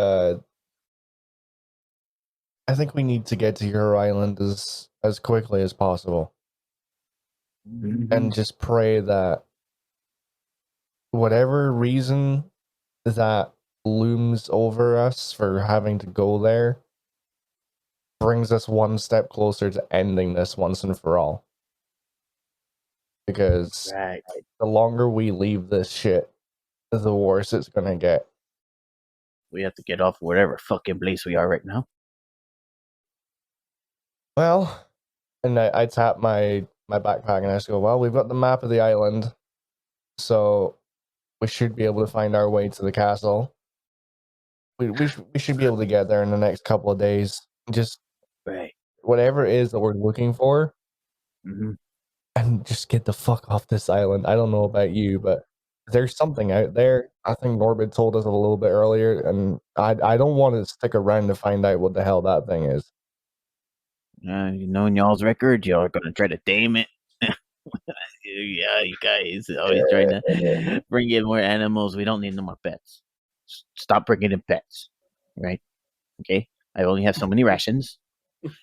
need to get to your island as quickly as possible. Mm-hmm. And just pray that whatever reason that looms over us for having to go there brings us one step closer to ending this once and for all. Because Right. the longer we leave this shit, the worse it's gonna get. We have to get off whatever fucking place we are right now. Well, and I tap my backpack and I just go, well, we've got the map of the island, so we should be able to find our way to the castle. We should be able to get there in the next couple of days. Just Right. whatever it is that we're looking for, and just get the fuck off this island. I don't know about you, but there's something out there. I think Norbert told us a little bit earlier, and I don't want to stick around to find out what the hell that thing is. In y'all's record, y'all are gonna try to tame it. Yeah, you guys always trying to bring in more animals. We don't need no more pets. Stop bringing in pets, right? Okay, I only have so many rations.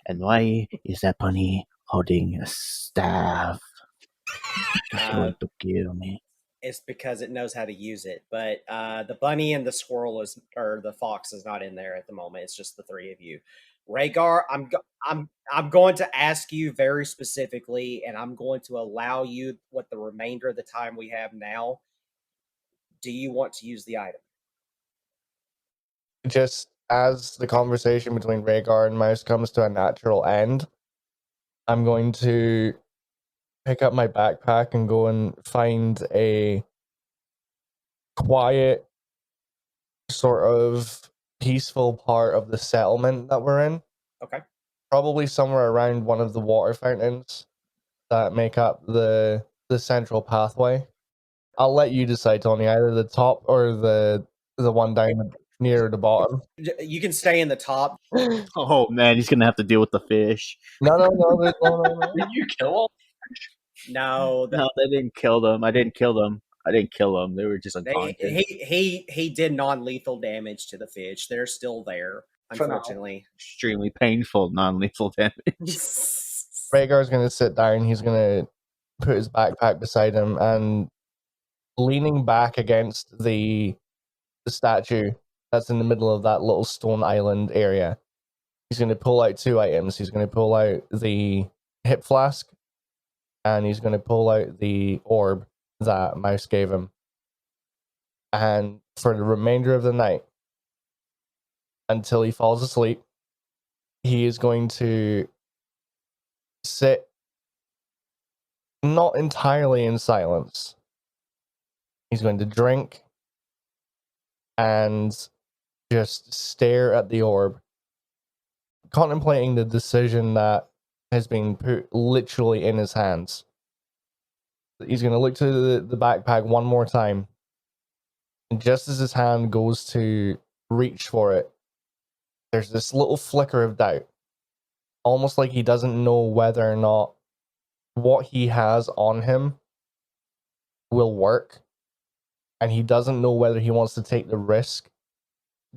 And why is that bunny holding a staff? It's going to kill me. It's because it knows how to use it. But the bunny and the squirrel or the fox is not in there at the moment. It's just the three of you. Rhaegar, I'm going to ask you very specifically, and I'm going to allow you what the remainder of the time we have now. Do you want to use the item? Just as the conversation between Rhaegar and Mouse comes to a natural end, I'm going to pick up my backpack and go and find a quiet, sort of peaceful part of the settlement that we're in. Okay. Probably somewhere around one of the water fountains that make up the central pathway. I'll let you decide, Tony, either the top or the one down near the bottom. You can stay in the top. Oh man, he's gonna have to deal with the fish. No. Did you kill all? No, they didn't kill them. I didn't kill them. They were just unconscious. He did non-lethal damage to the fish. They're still there, unfortunately. Extremely painful non-lethal damage. Rhaegar's gonna sit down. He's gonna put his backpack beside him, and leaning back against the statue that's in the middle of that little stone island area, He's going to pull out 2 items. He's going to pull out the hip flask, and he's going to pull out the orb that Mouse gave him. And for the remainder of the night, until he falls asleep, he is going to sit not entirely in silence. He's going to drink and just stare at the orb, contemplating the decision that has been put literally in his hands. He's going to look to the backpack one more time. And just as his hand goes to reach for it, there's this little flicker of doubt. Almost like he doesn't know whether or not what he has on him will work. And he doesn't know whether he wants to take the risk,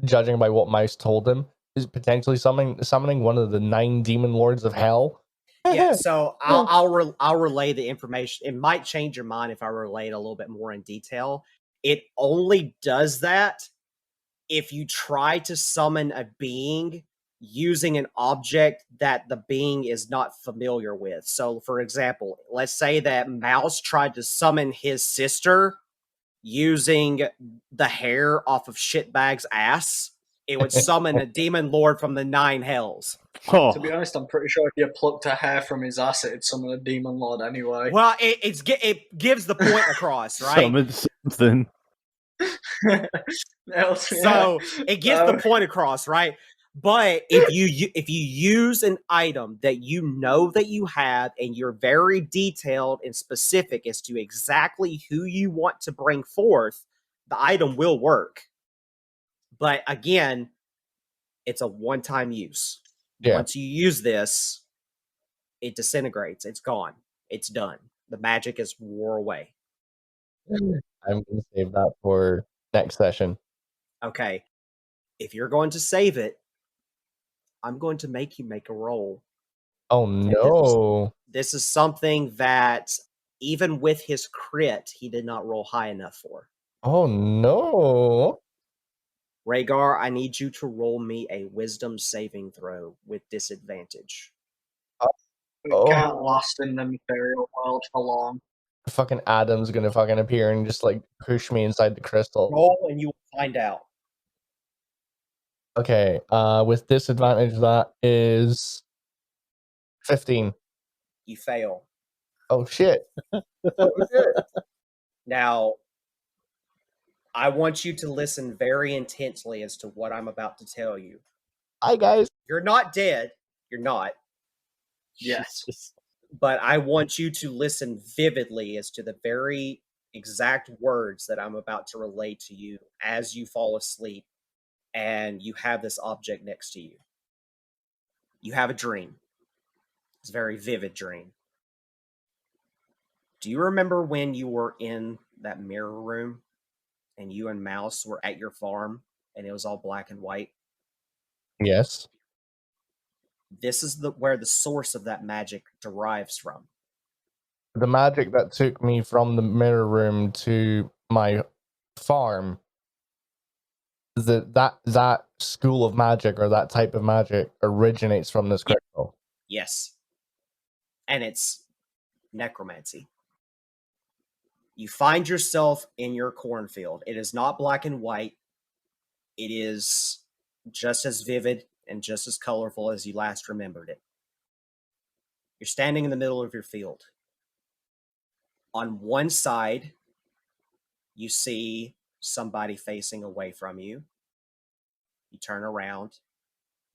judging by what Mouse told him, is potentially summoning one of the 9 demon lords of hell. Yeah, so I'll relay the information. It might change your mind if I relay it a little bit more in detail. It only does that if you try to summon a being using an object that the being is not familiar with. So, for example, let's say that Mouse tried to summon his sister using the hair off of Shitbag's ass. It would summon a demon lord from the 9 hells. To be honest, I'm pretty sure if you plucked a hair from his ass, it'd summon a demon lord anyway. Well, it gives the point across, right? Summon something. So it gets the point across, right? But if you use an item that you know that you have and you're very detailed and specific as to exactly who you want to bring forth, the item will work. But again, it's a one-time use. Yeah. Once you use this, it disintegrates. It's gone. It's done. The magic is wore away. I'm going to save that for next session. Okay. If you're going to save it, I'm going to make you make a roll. Oh no. This is something that even with his crit, he did not roll high enough for. Oh no. Rhaegar, I need you to roll me a wisdom saving throw with disadvantage. It can't last in the Imperial world for long. Fucking Adam's gonna fucking appear and just like push me inside the crystal. Roll and you will find out. Okay, with disadvantage, that is 15. You fail. Oh shit. Oh, shit. Now, I want you to listen very intensely as to what I'm about to tell you. Hi guys. You're not dead. You're not. Yes. But I want you to listen vividly as to the very exact words that I'm about to relay to you as you fall asleep and you have this object next to you. You have a dream. It's a very vivid dream. Do you remember when you were in that mirror room and you and Mouse were at your farm and it was all black and white? Yes. This is where the source of that magic derives from. The magic that took me from the mirror room to my farm, that school of magic or that type of magic originates from this crystal. Yes. And it's necromancy. You find yourself in your cornfield. It is not black and white. It is just as vivid and just as colorful as you last remembered it. You're standing in the middle of your field. On one side, you see somebody facing away from you. You turn around.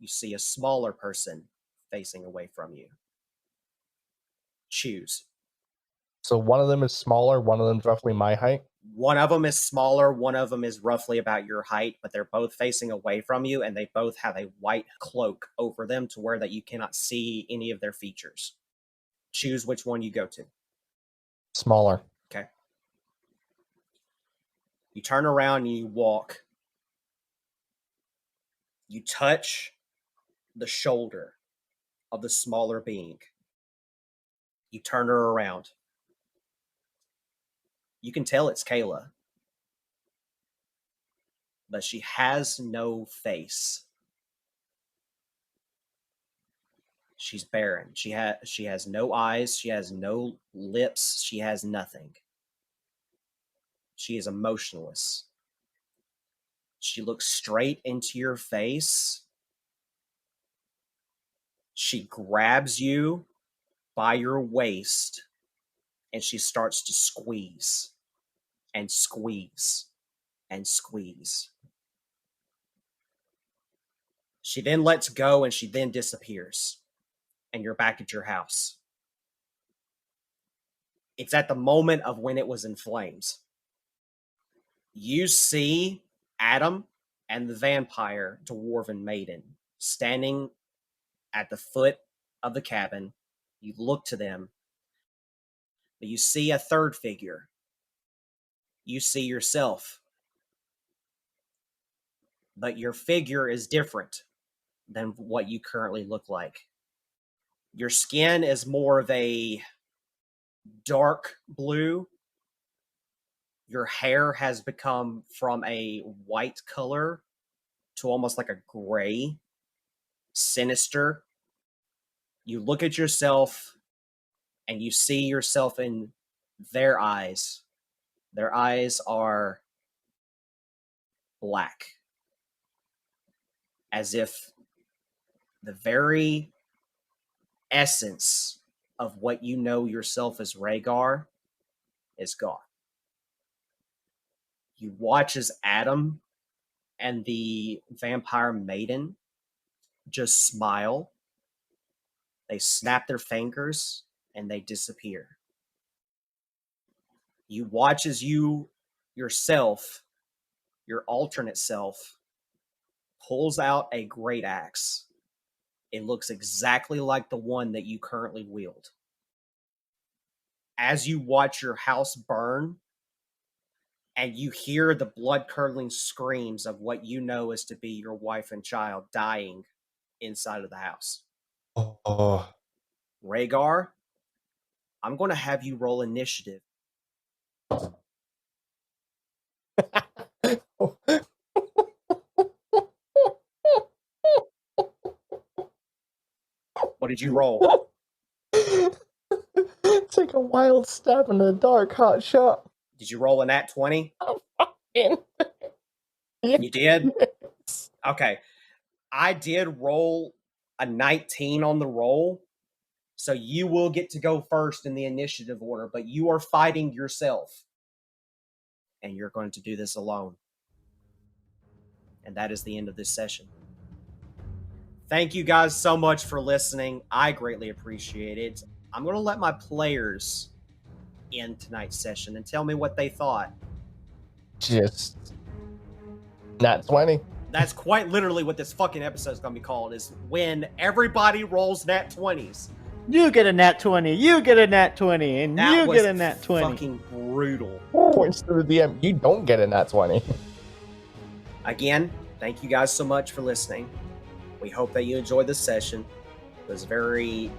You see a smaller person facing away from you. Choose. So one of them is smaller, one of them's roughly my height. One of them is smaller, one of them is roughly about your height, but they're both facing away from you, and they both have a white cloak over them to where that you cannot see any of their features. Choose which one you go to. Smaller. Okay. You turn around and you walk. You touch the shoulder of the smaller being. You turn her around. You can tell it's Kayla, but she has no face. She's barren. She has no eyes. She has no lips. She has nothing. She is emotionless. She looks straight into your face. She grabs you by your waist and she starts to squeeze and squeeze and squeeze. She then lets go and she then disappears. And you're back at your house. It's at the moment of when it was in flames. You see Adam and the vampire dwarven maiden standing at the foot of the cabin. You look to them, but you see a third figure. You see yourself. But your figure is different than what you currently look like. Your skin is more of a dark blue. Your hair has become from a white color to almost like a gray, sinister. You look at yourself and you see yourself in their eyes. Their eyes are black, as if the very essence of what you know yourself as Rhaegar is gone. You watch as Adam and the vampire maiden just smile. They snap their fingers and they disappear. You watch as you yourself, your alternate self, pulls out a great axe. It looks exactly like the one that you currently wield. As you watch your house burn, and you hear the blood-curdling screams of what you know is to be your wife and child dying inside of the house. Oh. Rhaegar, I'm going to have you roll initiative. What did you roll? Take a wild stab in the dark, hot shot. Did you roll a nat 20? Oh, fucking. You did? Yes. Okay. I did roll a 19 on the roll, so you will get to go first in the initiative order, but you are fighting yourself. And you're going to do this alone. And that is the end of this session. Thank you guys so much for listening. I greatly appreciate it. I'm going to let my players in tonight's session and tell me what they thought. Just nat 20. That's quite literally what this fucking episode is going to be called, is when everybody rolls nat 20s. You get a nat 20, you get a nat 20, and That you was get a nat 20. fucking brutal. Points to the DM. You don't get a nat 20. Again, thank you guys so much for listening. We hope that you enjoyed this session. It was a very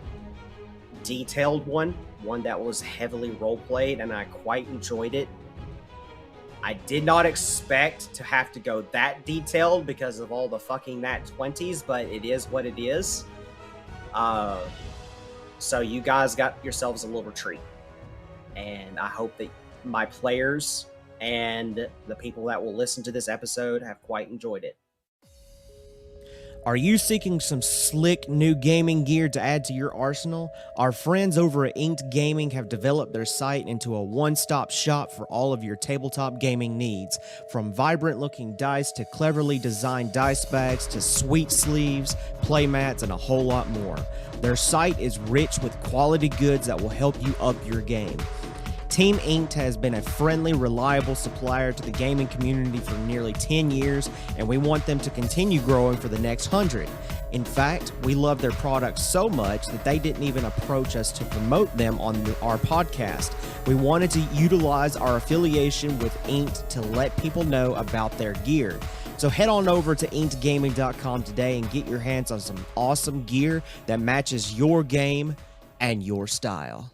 detailed one that was heavily role-played, and I quite enjoyed it. I did not expect to have to go that detailed because of all the fucking nat 20s, but it is what it is. So you guys got yourselves a little treat. And I hope that my players and the people that will listen to this episode have quite enjoyed it. Are you seeking some slick new gaming gear to add to your arsenal? Our friends over at Inked Gaming have developed their site into a one-stop shop for all of your tabletop gaming needs. From vibrant-looking dice to cleverly designed dice bags to sweet sleeves, playmats, and a whole lot more. Their site is rich with quality goods that will help you up your game. Team Inked has been a friendly, reliable supplier to the gaming community for nearly 10 years, and we want them to continue growing for the next 100. In fact, we love their products so much that they didn't even approach us to promote them on our podcast. We wanted to utilize our affiliation with Inked to let people know about their gear. So head on over to inkedgaming.com today and get your hands on some awesome gear that matches your game and your style.